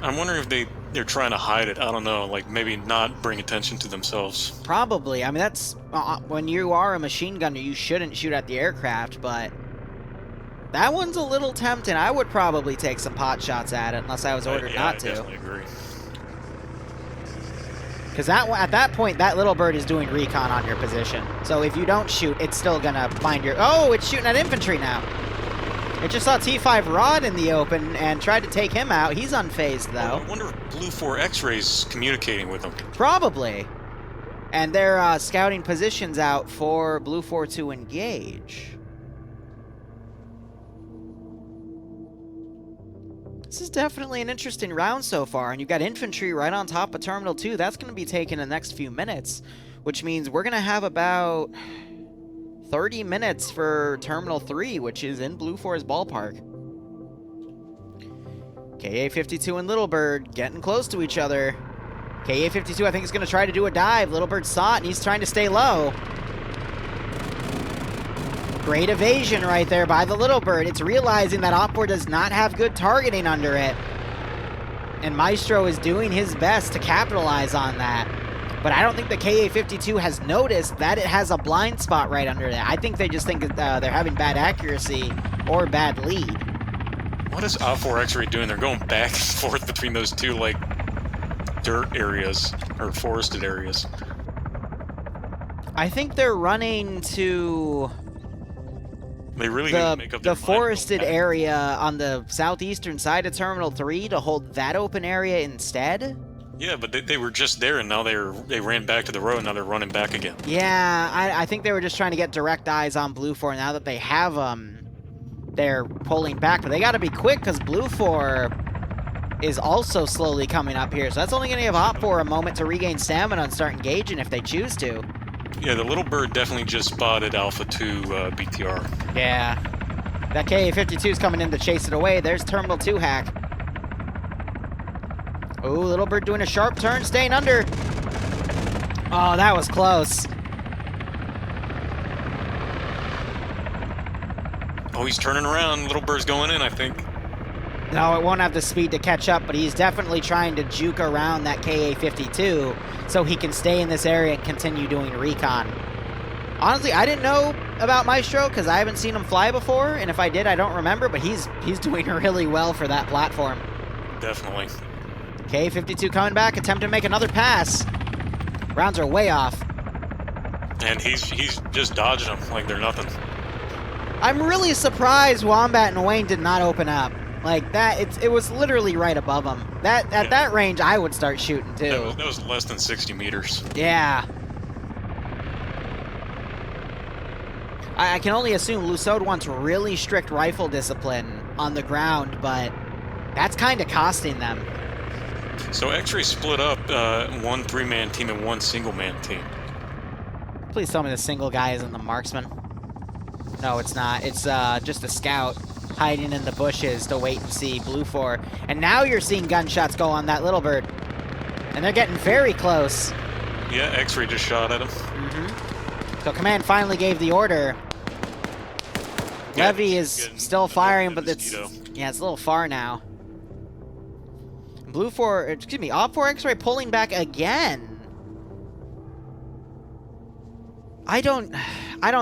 I'm wondering if they're trying to hide it. I don't know, like maybe not bring attention to themselves. Probably. I mean, that's when you are a machine gunner, you shouldn't shoot at the aircraft, but that one's a little tempting. I would probably take some pot shots at it unless I was ordered not to. I definitely agree. Because at that point, that Little Bird is doing recon on your position. So if you don't shoot, it's still gonna find your... Oh, it's shooting at infantry now. It just saw T5 Rod in the open and tried to take him out. He's unfazed, though. I wonder if Blue 4 X-Ray's communicating with him. Probably. And they're scouting positions out for Blue 4 to engage. This is definitely an interesting round so far, and you've got infantry right on top of Terminal 2. That's going to be taken in the next few minutes, which means we're going to have about 30 minutes for Terminal 3, which is in Blue 4's ballpark. KA-52 and Little Bird getting close to each other. KA-52, I think, is going to try to do a dive. Little Bird saw it, and he's trying to stay low. Great evasion right there by the Little Bird. It's realizing that Op 4 does not have good targeting under it. And Maestro is doing his best to capitalize on that. But I don't think the KA-52 has noticed that it has a blind spot right under it. I think they just think that they're having bad accuracy or bad lead. What is Op 4 X-Ray doing? They're going back and forth between those two, like, dirt areas, or forested areas. I think they're running to... They really need to make up their the forested area on the southeastern side of Terminal 3 to hold that open area instead? Yeah, but they were just there, and now they ran back to the road, and now they're running back again. Yeah, I think they were just trying to get direct eyes on Blue 4. Now that they have them, they're pulling back. But they got to be quick, because Blue 4 is also slowly coming up here. So that's only going to give Op 4 a moment to regain stamina and start engaging if they choose to. Yeah, the Little Bird definitely just spotted Alpha 2 BTR. Yeah. That KA-52 is coming in to chase it away. There's Terminal 2 hack. Ooh, Little Bird doing a sharp turn, staying under. Oh, that was close. Oh, he's turning around. Little Bird's going in, I think. No, it won't have the speed to catch up, but he's definitely trying to juke around that KA-52 so he can stay in this area and continue doing recon. Honestly, I didn't know about Maestro because I haven't seen him fly before, and if I did, I don't remember, but he's doing really well for that platform. Definitely. KA-52 coming back, attempting to make another pass. Rounds are way off. And he's just dodging them like they're nothing. I'm really surprised Wombat and Wayne did not open up. Like that, it was literally right above him. At that range, I would start shooting too. That was less than 60 meters. Yeah. I can only assume Lusode wants really strict rifle discipline on the ground, but that's kind of costing them. So X-Ray split up one 3-man team and one single-man team. Please tell me the single guy isn't the marksman. No, it's not. It's just a scout hiding in the bushes to wait and see Blue 4. And now you're seeing gunshots go on that Little Bird. And they're getting very close. Yeah, X-Ray just shot at him. So Command finally gave the order. Yeah, Levy is still firing, but it's a little far now. Blue 4, excuse me, Op 4 X-Ray pulling back again. I don't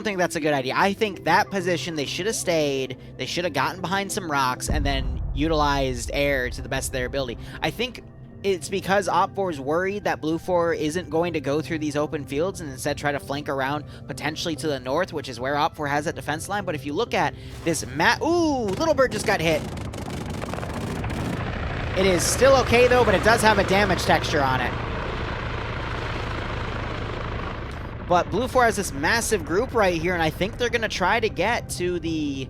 think that's a good idea. I think that position, they should have stayed. They should have gotten behind some rocks and then utilized air to the best of their ability. I think it's because Op 4 is worried that Blue 4 isn't going to go through these open fields and instead try to flank around potentially to the north, which is where Op 4 has that defense line. But if you look at this map, ooh, Little Bird just got hit. It is still okay though, but it does have a damage texture on it. But Blue 4 has this massive group right here, and I think they're going to try to get to the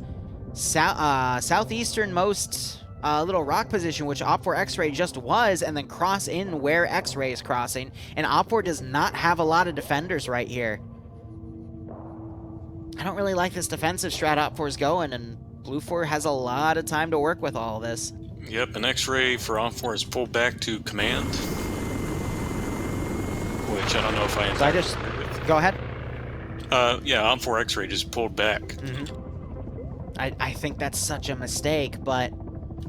southeasternmost little rock position, which Op4 X-Ray just was, and then cross in where X-Ray is crossing. And Op4 does not have a lot of defenders right here. I don't really like this defensive strat Op4 is going, and Blue 4 has a lot of time to work with all this. Yep, and X-Ray for Op4 is pulled back to command. Which I don't know if I... So I just... Go ahead. Yeah, Op4 X-Ray just pulled back. Mm-hmm. I think that's such a mistake, but...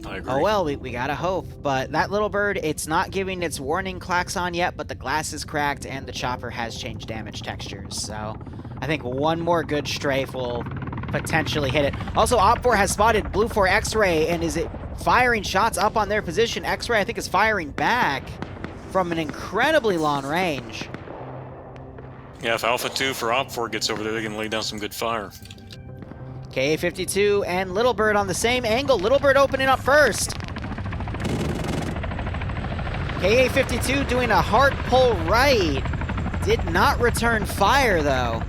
I agree. Oh well, we gotta hope. But that little bird, it's not giving its warning klaxon yet, but the glass is cracked and the chopper has changed damage textures. So I think one more good strafe will potentially hit it. Also, Op4 has spotted Blue 4 X-Ray, and is it firing shots up on their position? X-Ray, I think, is firing back from an incredibly long range. Yeah, if Alpha 2 for Op4 gets over there, they can lay down some good fire. KA-52 and Little Bird on the same angle. Little Bird opening up first. KA-52 doing a hard pull right. Did not return fire, though.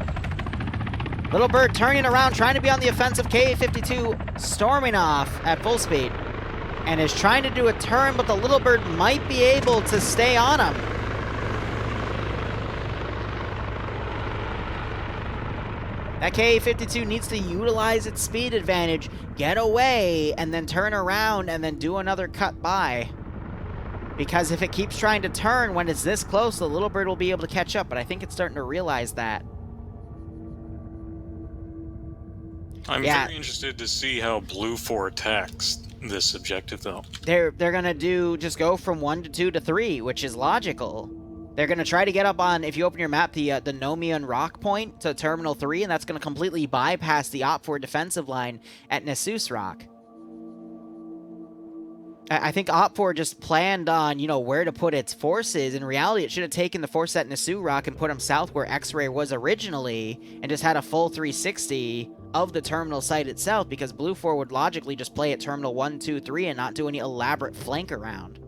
Little Bird turning around, trying to be on the offensive. KA-52 storming off at full speed. And is trying to do a turn, but the Little Bird might be able to stay on him. That KA-52 needs to utilize its speed advantage, get away, and then turn around and then do another cut by. Because if it keeps trying to turn when it's this close, the Little Bird will be able to catch up, but I think it's starting to realize that. I'm very interested to see how Blue 4 attacks this objective, though. They're gonna just go from 1 to 2 to 3, which is logical. They're going to try to get up on, if you open your map, the Nomian Rock Point to Terminal 3, and that's going to completely bypass the Op4 defensive line at Nessus Rock. I think Op4 just planned on, where to put its forces. In reality, it should have taken the force at Nessus Rock and put them south where X-Ray was originally, and just had a full 360 of the terminal site itself, because Blue 4 would logically just play at Terminal 1, 2, 3 and not do any elaborate flank around.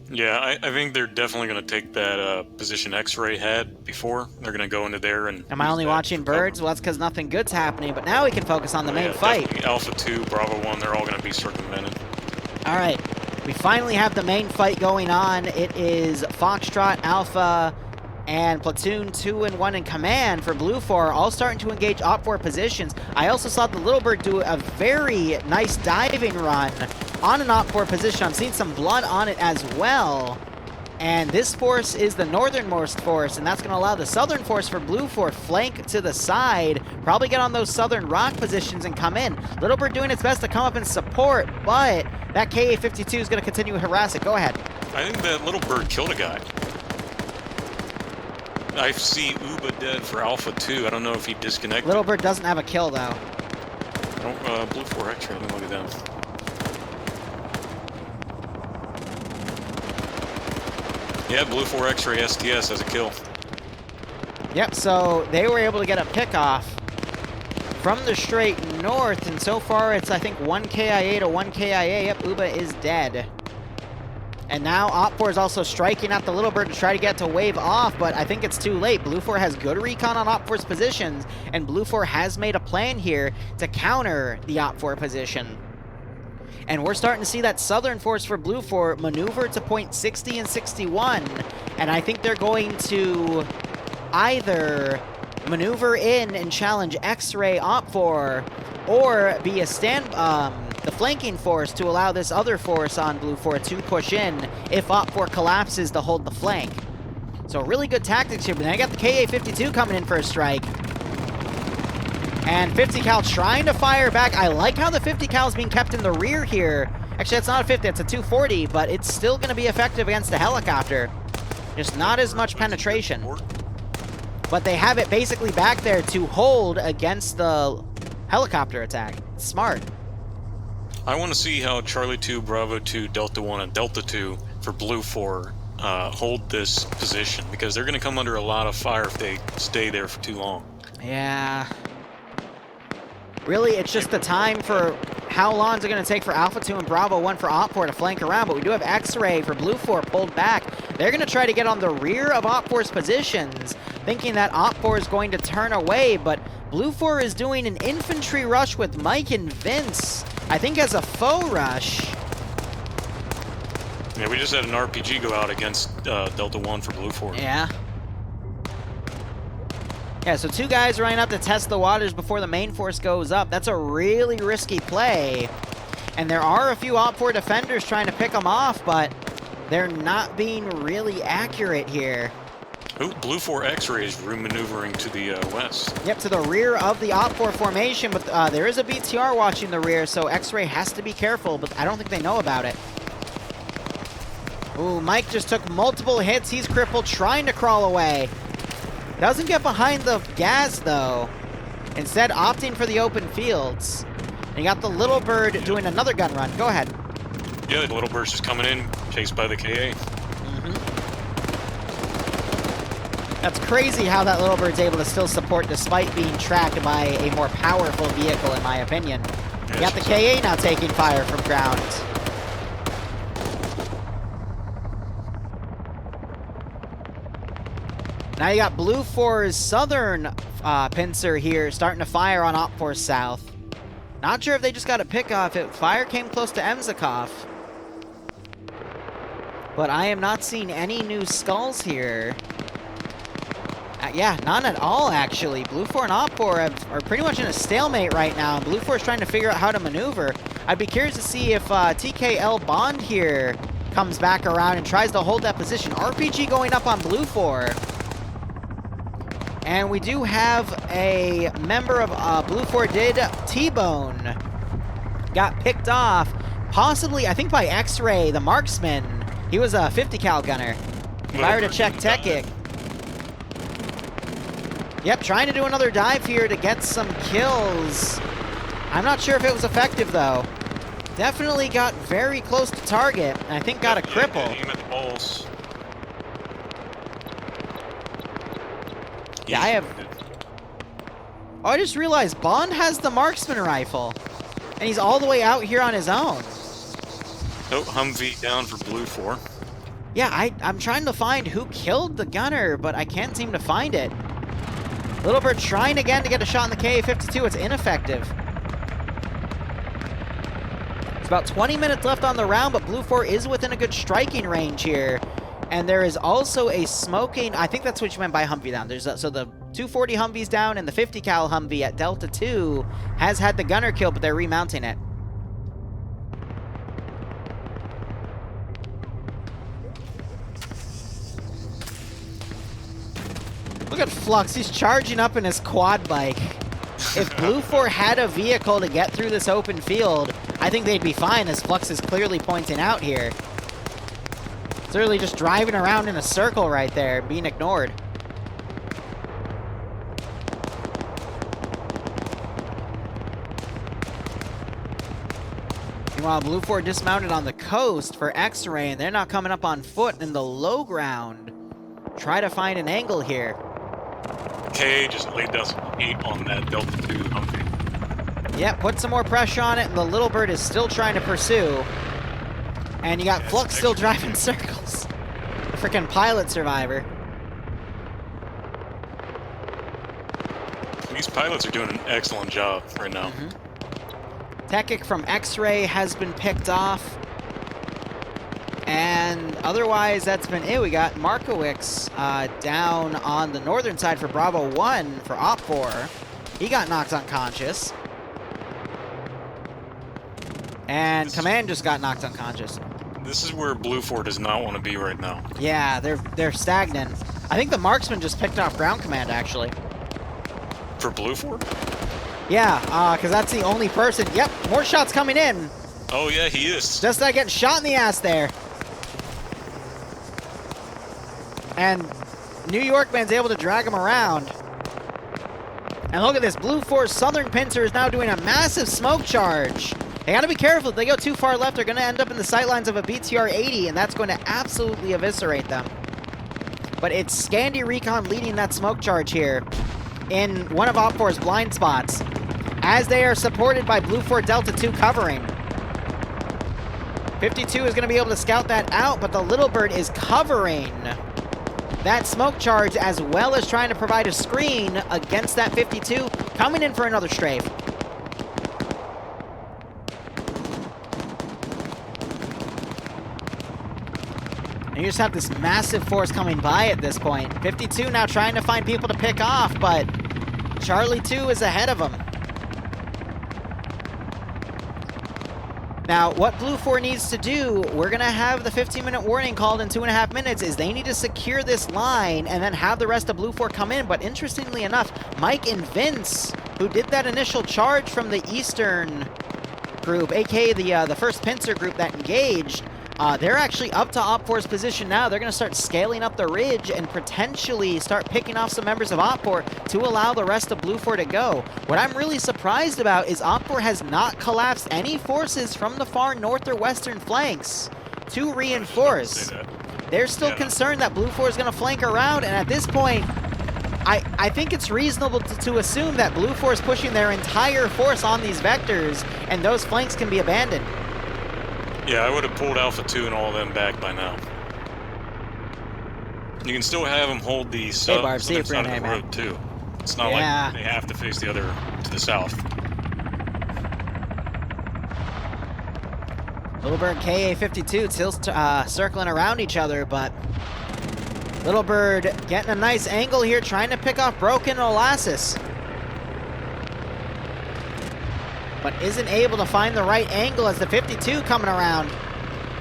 Yeah, I think they're definitely going to take that position X-Ray had before. They're going to go into there and... Am I only watching birds? Well, that's because nothing good's happening, but now we can focus on the main fight. Alpha 2, Bravo 1, they're all going to be circumvented. All right, we finally have the main fight going on. It is Foxtrot, Alpha, and Platoon 2 and 1 in command for Blue 4, all starting to engage Op4 positions. I also saw the Little Bird do a very nice diving run on an Op4 position. I'm seeing some blood on it as well. And this force is the northernmost force, and that's going to allow the southern force for Blue 4 flank to the side, probably get on those southern rock positions and come in. Little Bird doing its best to come up and support, but that KA-52 is going to continue to harass it. Go ahead. I think that Little Bird killed a guy. I see Uba dead for Alpha 2. I don't know if he disconnected. Little Bird doesn't have a kill, though. Blue 4 X-Ray, let me look at them. Yeah, Blue 4 X-Ray STS has a kill. Yep, so they were able to get a pick-off from the straight north, and so far it's, I think, 1 KIA to 1 KIA. Yep, Uba is dead. And now Op4 is also striking at the Little Bird to try to get to wave off, but I think it's too late. Blue 4 has good recon on Op4's positions, and Blue 4 has made a plan here to counter the Op4 position. And we're starting to see that southern force for Blue 4 maneuver to point 60 and 61, and I think they're going to either maneuver in and challenge X-Ray Op4, or be a the flanking force to allow this other force on Blue 4 to push in if Op4 collapses to hold the flank. So really good tactics here, but then I got the KA-52 coming in for a strike. And 50 cal trying to fire back. I like how the 50 cal is being kept in the rear here. Actually, it's not a 50, it's a 240, but it's still going to be effective against the helicopter. Just not as much penetration. But they have it basically back there to hold against the helicopter attack. It's smart. I want to see how Charlie 2, Bravo 2, Delta 1, and Delta 2 for Blue 4 hold this position, because they're going to come under a lot of fire if they stay there for too long. Yeah. Really, it's just the time for how long is it going to take for Alpha 2 and Bravo 1 for Op4 to flank around, but we do have X-Ray for Blue 4 pulled back. They're going to try to get on the rear of Op4's positions, thinking that Op4 is going to turn away, but Blue 4 is doing an infantry rush with Mike and Vince, I think as a faux rush, Yeah, we just had an RPG go out against Delta 1 for Blue 4. Yeah. Yeah, so 2 guys running up to test the waters before the main force goes up. That's a really risky play. And there are a few Op4 defenders trying to pick them off, but they're not being really accurate here. Oh, Blue 4 X-Ray is room maneuvering to the west. Yep, to the rear of the Op4 formation, but there is a BTR watching the rear, so X-Ray has to be careful, but I don't think they know about it. Ooh, Mike just took multiple hits. He's crippled, trying to crawl away. Doesn't get behind the gas, though. Instead, opting for the open fields. And you got the Little Bird doing another gun run. Go ahead. Yeah, the Little Bird's just coming in, chased by the KA. That's crazy how that Little Bird's able to still support despite being tracked by a more powerful vehicle, in my opinion. Yeah, You got the KA now taking fire from ground. Now you got Blue 4's southern pincer here starting to fire on Op 4 south. Not sure if they just got a pick off. Fire came close to Emzikov. But I am not seeing any new skulls here. Yeah, none at all, actually. Blue 4 and Op 4 are pretty much in a stalemate right now. Blue 4 is trying to figure out how to maneuver. I'd be curious to see if TKL Bond here comes back around and tries to hold that position. RPG going up on Blue 4. And we do have a member of Blue 4 did T-Bone. Got picked off, possibly, I think, by X-Ray, the marksman. He was a 50 cal gunner. If I were to check Techic. Yep, trying to do another dive here to get some kills. I'm not sure if it was effective, though. Definitely got very close to target, and I think got a cripple. Aim at the balls. Yeah, I have... Oh, I just realized Bond has the marksman rifle. And he's all the way out here on his own. Oh, Humvee down for Blue 4. Yeah, I'm trying to find who killed the gunner, but I can't seem to find it. Little Bird trying again to get a shot in the KA-52. It's ineffective. It's about 20 minutes left on the round, but Blue 4 is within a good striking range here. And there is also a smoking... I think that's what you meant by Humvee down. So the 240 Humvee's down, and the 50 cal Humvee at Delta 2 has had the gunner kill, but they're remounting it. Look at Flux. He's charging up in his quad bike. If Blue 4 had a vehicle to get through this open field, I think they'd be fine, as Flux is clearly pointing out here. It's literally just driving around in a circle right there, being ignored. Meanwhile, Blue 4 dismounted on the coast for X-Ray, and they're not coming up on foot in the low ground. Try to find an angle here. KA just laid down some heat on that Delta 2 Humvee. Yeah, put some more pressure on it, and the Little Bird is still trying to pursue. And you got Flux still driving circles. A freaking pilot survivor. These pilots are doing an excellent job right now. Techic from X-Ray has been picked off. And otherwise, that's been it. We got Markowicz down on the northern side for Bravo 1 for Op 4. He got knocked unconscious. And Command just got knocked unconscious. This is where Blue 4 does not want to be right now. Yeah, they're stagnant. I think the marksman just picked off Ground Command, actually. For Blue 4? Yeah, because that's the only person. Yep, more shots coming in. Oh, yeah, he is. Just getting shot in the ass there. And New York man's able to drag him around. And look at this. Blue 4's southern pincer is now doing a massive smoke charge. They got to be careful. If they go too far left, they're going to end up in the sightlines of a BTR-80, and that's going to absolutely eviscerate them. But it's Scandi Recon leading that smoke charge here in one of Op 4's blind spots, as they are supported by Blue 4 Delta 2 covering. 52 is going to be able to scout that out, but the Little Bird is covering that smoke charge as well as trying to provide a screen against that 52, coming in for another strafe. And you just have this massive force coming by at this point. 52 now trying to find people to pick off, but Charlie 2 is ahead of him. Now, what Blue 4 needs to do, we're going to have the 15-minute warning called in 2.5 minutes, is they need to secure this line and then have the rest of Blue 4 come in. But interestingly enough, Mike and Vince, who did that initial charge from the Eastern group, aka the first pincer group that engaged, they're actually up to Op4's position now. They're going to start scaling up the ridge and potentially start picking off some members of Op4 to allow the rest of Blue 4 to go. What I'm really surprised about is Op4 has not collapsed any forces from the far north or western flanks to reinforce. They're still concerned that Blue 4 is going to flank around, and at this point, I think it's reasonable to assume that Blue 4 is pushing their entire force on these vectors, and those flanks can be abandoned. Yeah, I would have pulled Alpha 2 and all of them back by now. You can still have them hold the southern side of the road, too. It's not like they have to face the other to the south. Little Bird KA-52 still circling around each other, but Little Bird getting a nice angle here, trying to pick off Broken and Oasis. But isn't able to find the right angle as the 52 coming around,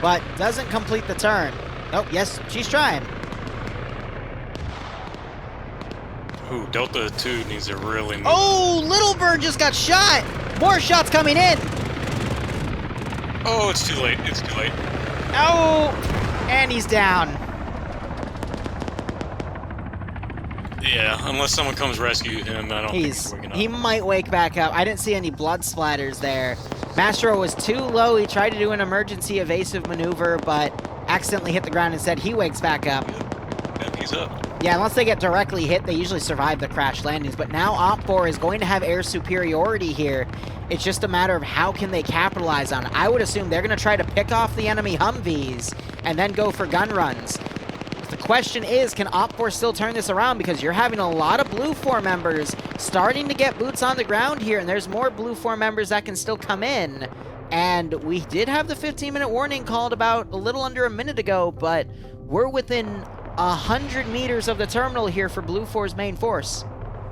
but doesn't complete the turn. Oh, yes, she's trying. Ooh, Delta 2 needs to really move. Oh, Little Bird just got shot! More shots coming in! Oh, it's too late. It's too late. Oh, and he's down. Yeah, unless someone comes rescue him, I don't think he's waking up. He might wake back up. I didn't see any blood splatters there. Mastro was too low. He tried to do an emergency evasive maneuver, but accidentally hit the ground instead. He wakes back up. Yep, he's up. Yeah, unless they get directly hit, they usually survive the crash landings. But now Op4 is going to have air superiority here. It's just a matter of how can they capitalize on it. I would assume they're going to try to pick off the enemy Humvees and then go for gun runs. The question is, can Op4 still turn this around? Because you're having a lot of Blue 4 members starting to get boots on the ground here, and there's more Blue 4 members that can still come in. And we did have the 15-minute warning called about a little under a minute ago, but we're within 100 meters of the terminal here for Blue 4's main force.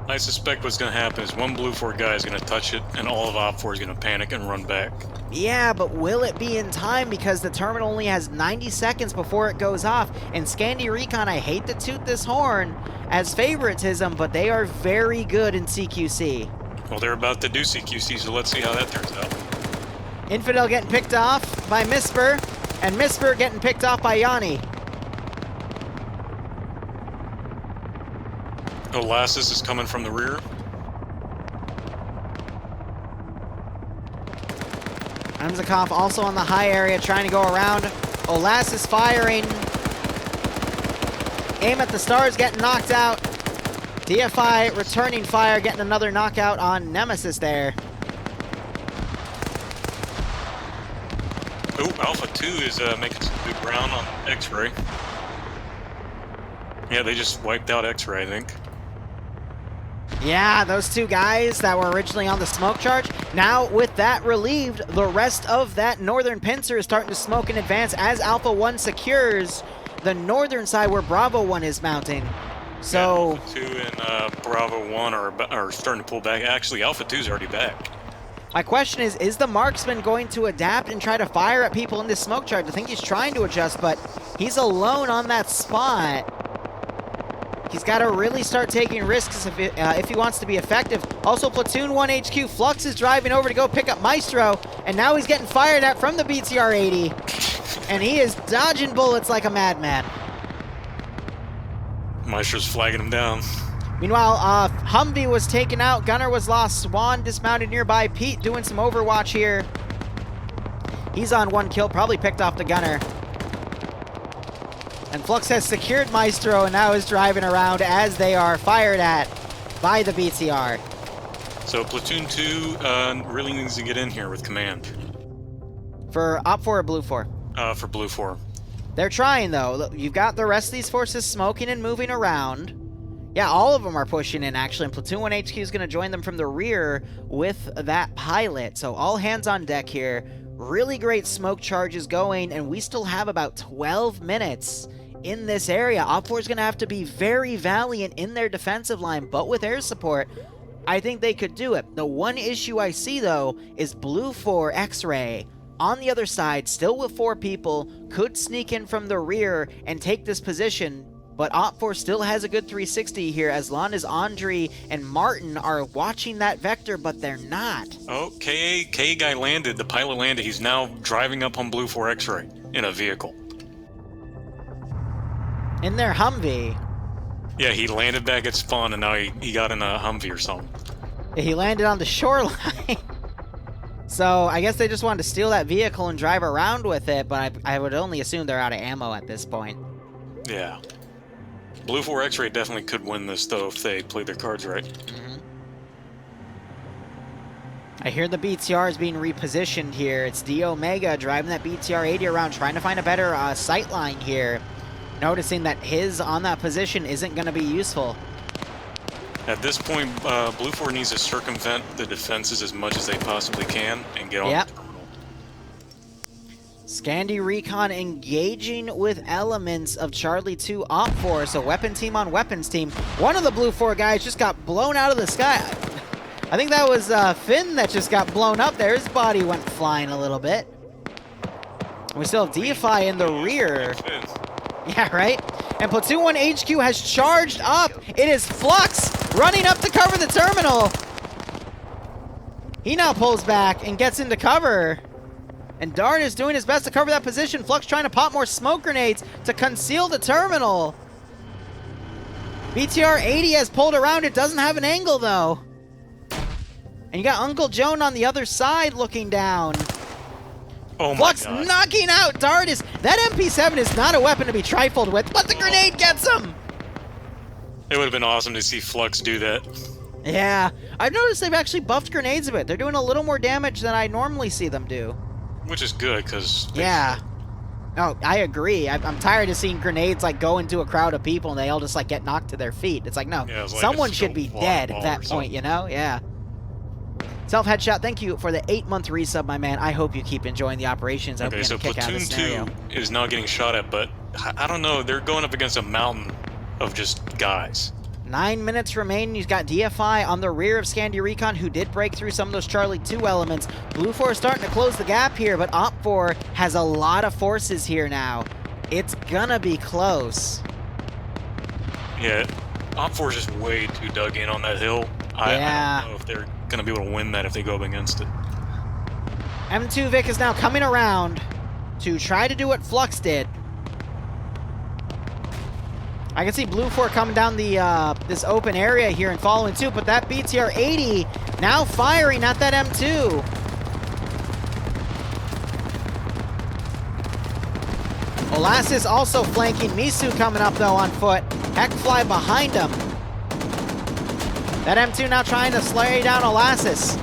I suspect what's going to happen is one Blue 4 guy is going to touch it, and all of Op 4 is going to panic and run back. Yeah, but will it be in time? Because the terminal only has 90 seconds before it goes off. And Scandi Recon, I hate to toot this horn as favoritism, but they are very good in CQC. Well, they're about to do CQC, so let's see how that turns out. Infidel getting picked off by Misper, and Misper getting picked off by Yanni. Oasis is coming from the rear. Amzakov also on the high area trying to go around. Oasis firing. Aim at the stars getting knocked out. DFI returning fire, getting another knockout on Nemesis there. Oh, Alpha 2 is making some good ground on X-Ray. Yeah, they just wiped out X-Ray, I think. Yeah, those two guys that were originally on the smoke charge, now with that relieved, the rest of that northern pincer is starting to smoke in advance as Alpha 1 secures the northern side where Bravo 1 is mounting. So yeah, Alpha 2 and Bravo 1 are starting to pull back. Actually, Alpha 2 is already back. My question is the marksman going to adapt and try to fire at people in this smoke charge? I think he's trying to adjust, but he's alone on that spot. He's got to really start taking risks if he wants to be effective. Also, Platoon 1 HQ, Flux is driving over to go pick up Maestro, and now he's getting fired at from the BTR-80. And he is dodging bullets like a madman. Maestro's flagging him down. Meanwhile, Humvee was taken out, Gunner was lost, Swan dismounted nearby, Pete doing some overwatch here. He's on 1 kill, probably picked off the Gunner. And Flux has secured Maestro and now is driving around as they are fired at by the BTR. So Platoon 2 really needs to get in here with command. For Op 4 or Blue 4? For Blue 4. They're trying though. You've got the rest of these forces smoking and moving around. Yeah, all of them are pushing in actually, and Platoon 1 HQ is going to join them from the rear with that pilot. So all hands on deck here. Really great smoke charges going, and we still have about 12 minutes in this area. Op4 is going to have to be very valiant in their defensive line, but with air support, I think they could do it. The one issue I see, though, is Blue 4 X-Ray on the other side, still with 4 people, could sneak in from the rear and take this position, but Op4 still has a good 360 here, as long as Andre and Martin are watching that vector, but they're not. Oh, KA guy landed, the pilot landed. He's now driving up on Blue 4 X-Ray in a vehicle. In their Humvee. Yeah, he landed back at spawn, and now he got in a Humvee or something. He landed on the shoreline. So I guess they just wanted to steal that vehicle and drive around with it, but I would only assume they're out of ammo at this point. Yeah. Blue 4 X-Ray definitely could win this, though, if they played their cards right. I hear the BTR is being repositioned here. It's D Omega driving that BTR 80 around, trying to find a better sight line here. Noticing that his on that position isn't going to be useful. At this point, Blue 4 needs to circumvent the defenses as much as they possibly can and get on the terminal. Scandi Recon engaging with elements of Charlie 2 Op4, so weapon team on weapons team. One of the Blue 4 guys just got blown out of the sky. I think that was Finn that just got blown up there. His body went flying a little bit. We still have DeFi in the rear. Yeah, right? And Platoon 1 HQ has charged up. It is Flux running up to cover the terminal. He now pulls back and gets into cover. And Darn is doing his best to cover that position. Flux trying to pop more smoke grenades to conceal the terminal. BTR 80 has pulled around. It doesn't have an angle, though. And you got Uncle Joan on the other side looking down. Oh my Flux God. knocking out Dardis. That MP7 is not a weapon to be trifled with, but the grenade gets him. It would have been awesome to see Flux do that. Yeah, I've noticed they've actually buffed grenades a bit. They're doing a little more damage than I normally see them do. Which is good, because... Yeah. Oh, I agree. I'm tired of seeing grenades like go into a crowd of people and they all just like get knocked to their feet. It's like, no, yeah, someone should be dead at that point, you know? Yeah. Self Headshot, thank you for the 8-month resub, my man. I hope you keep enjoying the operations. I hope Okay, you so get a kick out of Platoon this scenario. 2 is now getting shot at, but I don't know, they're going up against a mountain of just guys. 9 minutes remain. He's got DFI on the rear of Scandi Recon, who did break through some of those Charlie 2 elements. Blue 4 is starting to close the gap here, but Op 4 has a lot of forces here now. It's gonna be close. Yeah, Op 4 is just way too dug in on that hill. I don't know if they're going to be able to win that if they go up against it. M2 Vic is now coming around to try to do what Flux did. I can see Blue 4 coming down the this open area here and following suit, but that BTR 80 now firing at that M2. Olassis also flanking. Misu coming up though on foot. Heckfly behind him. That M2 now trying to slay down Olassis.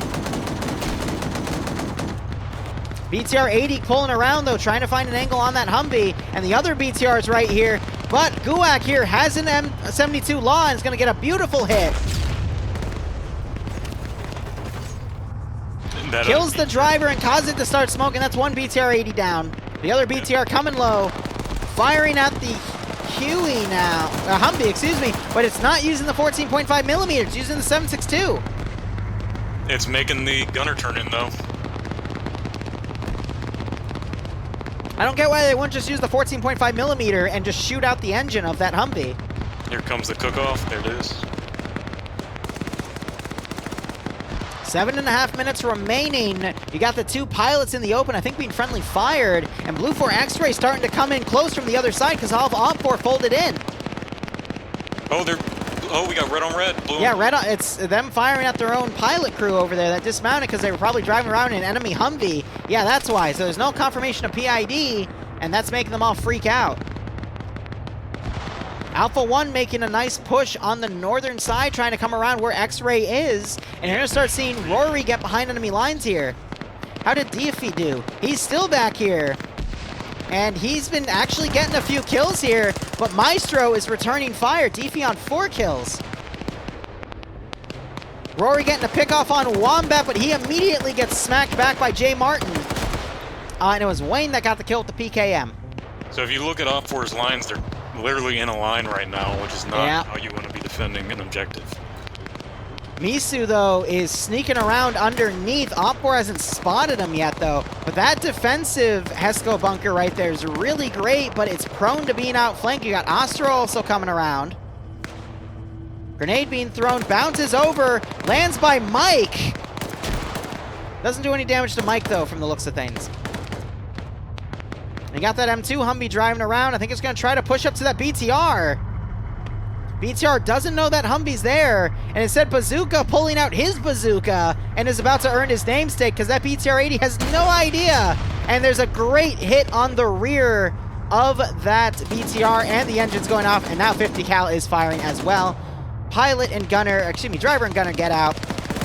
BTR 80 pulling around though, trying to find an angle on that Humvee, and the other BTR is right here. But Guak here has an M72 Law and is going to get a beautiful hit. Kills the driver and causes it to start smoking. That's one BTR 80 down. The other BTR coming low, firing at the Huey now. Humvee, excuse me, but it's not using the 14.5 millimeter. It's using the 7.62. It's making the gunner turn in though. I don't get why they wouldn't just use the 14.5 millimeter and just shoot out the engine of that Humvee. Here comes the cook-off. There it is. 7.5 minutes remaining. You got the 2 pilots in the open, I think being friendly fired, and Blue 4 X-Ray starting to come in close from the other side because all of Op 4 folded in. Oh, we got red on red. Blue Yeah, red on, it's them firing at their own pilot crew over there that dismounted because they were probably driving around in an enemy Humvee. Yeah, that's why. So there's no confirmation of PID, and that's making them all freak out. Alpha 1 making a nice push on the northern side, trying to come around where X-Ray is. And you're going to start seeing Rory get behind enemy lines here. How did Deafy do? He's still back here. And he's been actually getting a few kills here, but Maestro is returning fire. Deafy on 4 kills. Rory getting a pick off on Wombat, but he immediately gets smacked back by Jay Martin. And it was Wayne that got the kill with the PKM. So if you look at Op4's lines, they're literally in a line right now, which is not how you want to be defending an objective. Misu, though, is sneaking around underneath. Op4 hasn't spotted him yet, though. But that defensive Hesco bunker right there is really great, but it's prone to being outflanked. You got Astro also coming around. Grenade being thrown, bounces over, lands by Mike. Doesn't do any damage to Mike, though, from the looks of things. You got that M2 Humvee driving around. I think it's going to try to push up to that BTR. BTR doesn't know that Humvee's there, and instead Bazooka pulling out his bazooka and is about to earn his namesake because that BTR-80 has no idea. And there's a great hit on the rear of that BTR, and the engine's going off, and now 50 cal is firing as well. Pilot and gunner, excuse me, driver and gunner get out,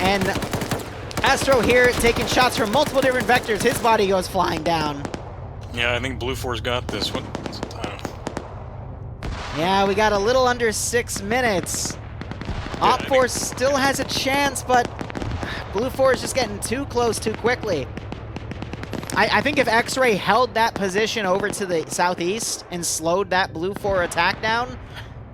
and Astro here taking shots from multiple different vectors. His body goes flying down. Yeah, I think Blue 4's got this one. Yeah, we got a little under 6 minutes. Op4 still has a chance, but Blue 4 is just getting too close too quickly. I think if X-Ray held that position over to the southeast and slowed that Blue 4 attack down,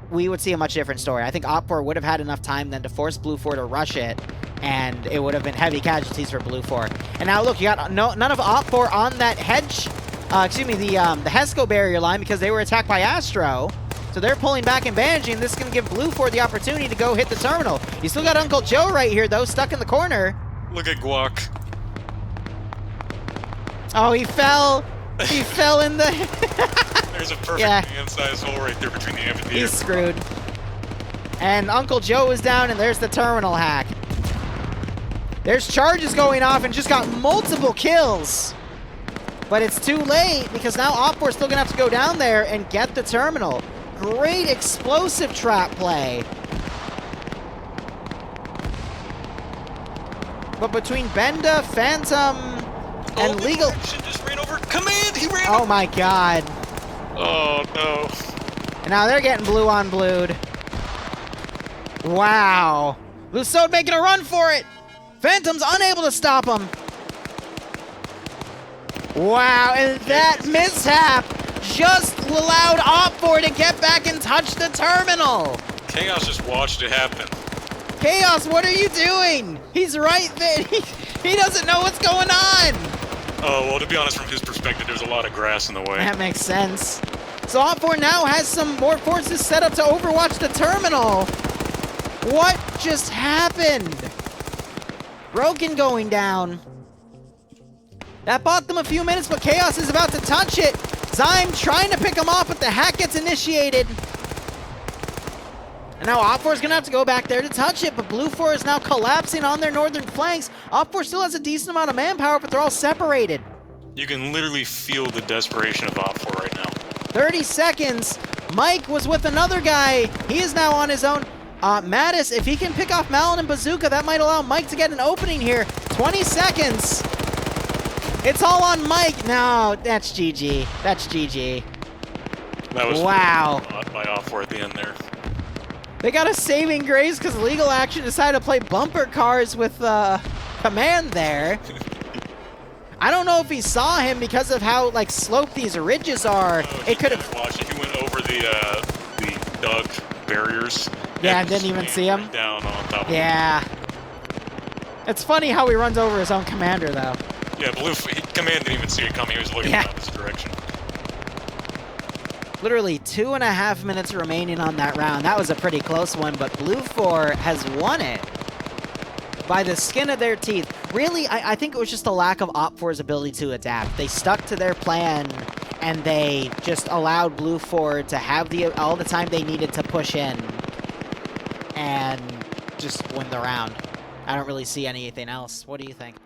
we would see a much different story. I think Op4 would have had enough time then to force Blue 4 to rush it, and it would have been heavy casualties for Blue 4. And now look, you got none of Op4 on that hedge, excuse me, the Hesco barrier line because they were attacked by Astro. So they're pulling back and bandaging. This is going to give Blue 4 the opportunity to go hit the terminal. You still got Uncle Joe right here, though, stuck in the corner. Look at Guac. Oh, he fell. He fell in the... There's a perfect man-sized hole right there between the amphitheater. He's screwed. And Uncle Joe is down, and there's the terminal hack. There's charges going off and just got multiple kills. But it's too late because now Op4's still going to have to go down there and get the terminal. Great explosive trap play. But between Benda, Phantom, and Legal... just ran over. Command! He ran Oh my god. Oh no. And now they're getting blue on blued. Wow. Lusso making a run for it. Phantom's unable to stop him. Wow, and that mishap just allowed Op4 to get back and touch the terminal. Chaos just watched it happen. Chaos, what are you doing? He's right there. He doesn't know what's going on. Oh, well, to be honest, from his perspective, there's a lot of grass in the way. That makes sense. So Op4 now has some more forces set up to overwatch the terminal. What just happened? Broken going down. That bought them a few minutes, but Chaos is about to touch it. Zyme trying to pick him off, but the hack gets initiated. And now Op4 is going to have to go back there to touch it, but Blue 4 is now collapsing on their northern flanks. Op4 still has a decent amount of manpower, but they're all separated. You can literally feel the desperation of Op4 right now. 30 seconds. Mike was with another guy. He is now on his own. Mattis, if he can pick off Malin and Bazooka, that might allow Mike to get an opening here. 20 seconds. It's all on Mike. No, that's GG. That's GG. That was wow. By Op4 at the end there. They got a saving grace because Legal Action decided to play bumper cars with Command there. I don't know if he saw him because of how like sloped these ridges are. It could have. He went over the dug barriers. Yeah, and didn't even see him. Down on top. Yeah. It's funny how he runs over his own commander though. Yeah, Command didn't even see it coming. He was looking in the opposite direction. Literally 2.5 minutes remaining on that round. That was a pretty close one, but Blue 4 has won it by the skin of their teeth. Really, I think it was just a lack of Op4's ability to adapt. They stuck to their plan, and they just allowed Blue 4 to have all the time they needed to push in and just win the round. I don't really see anything else. What do you think?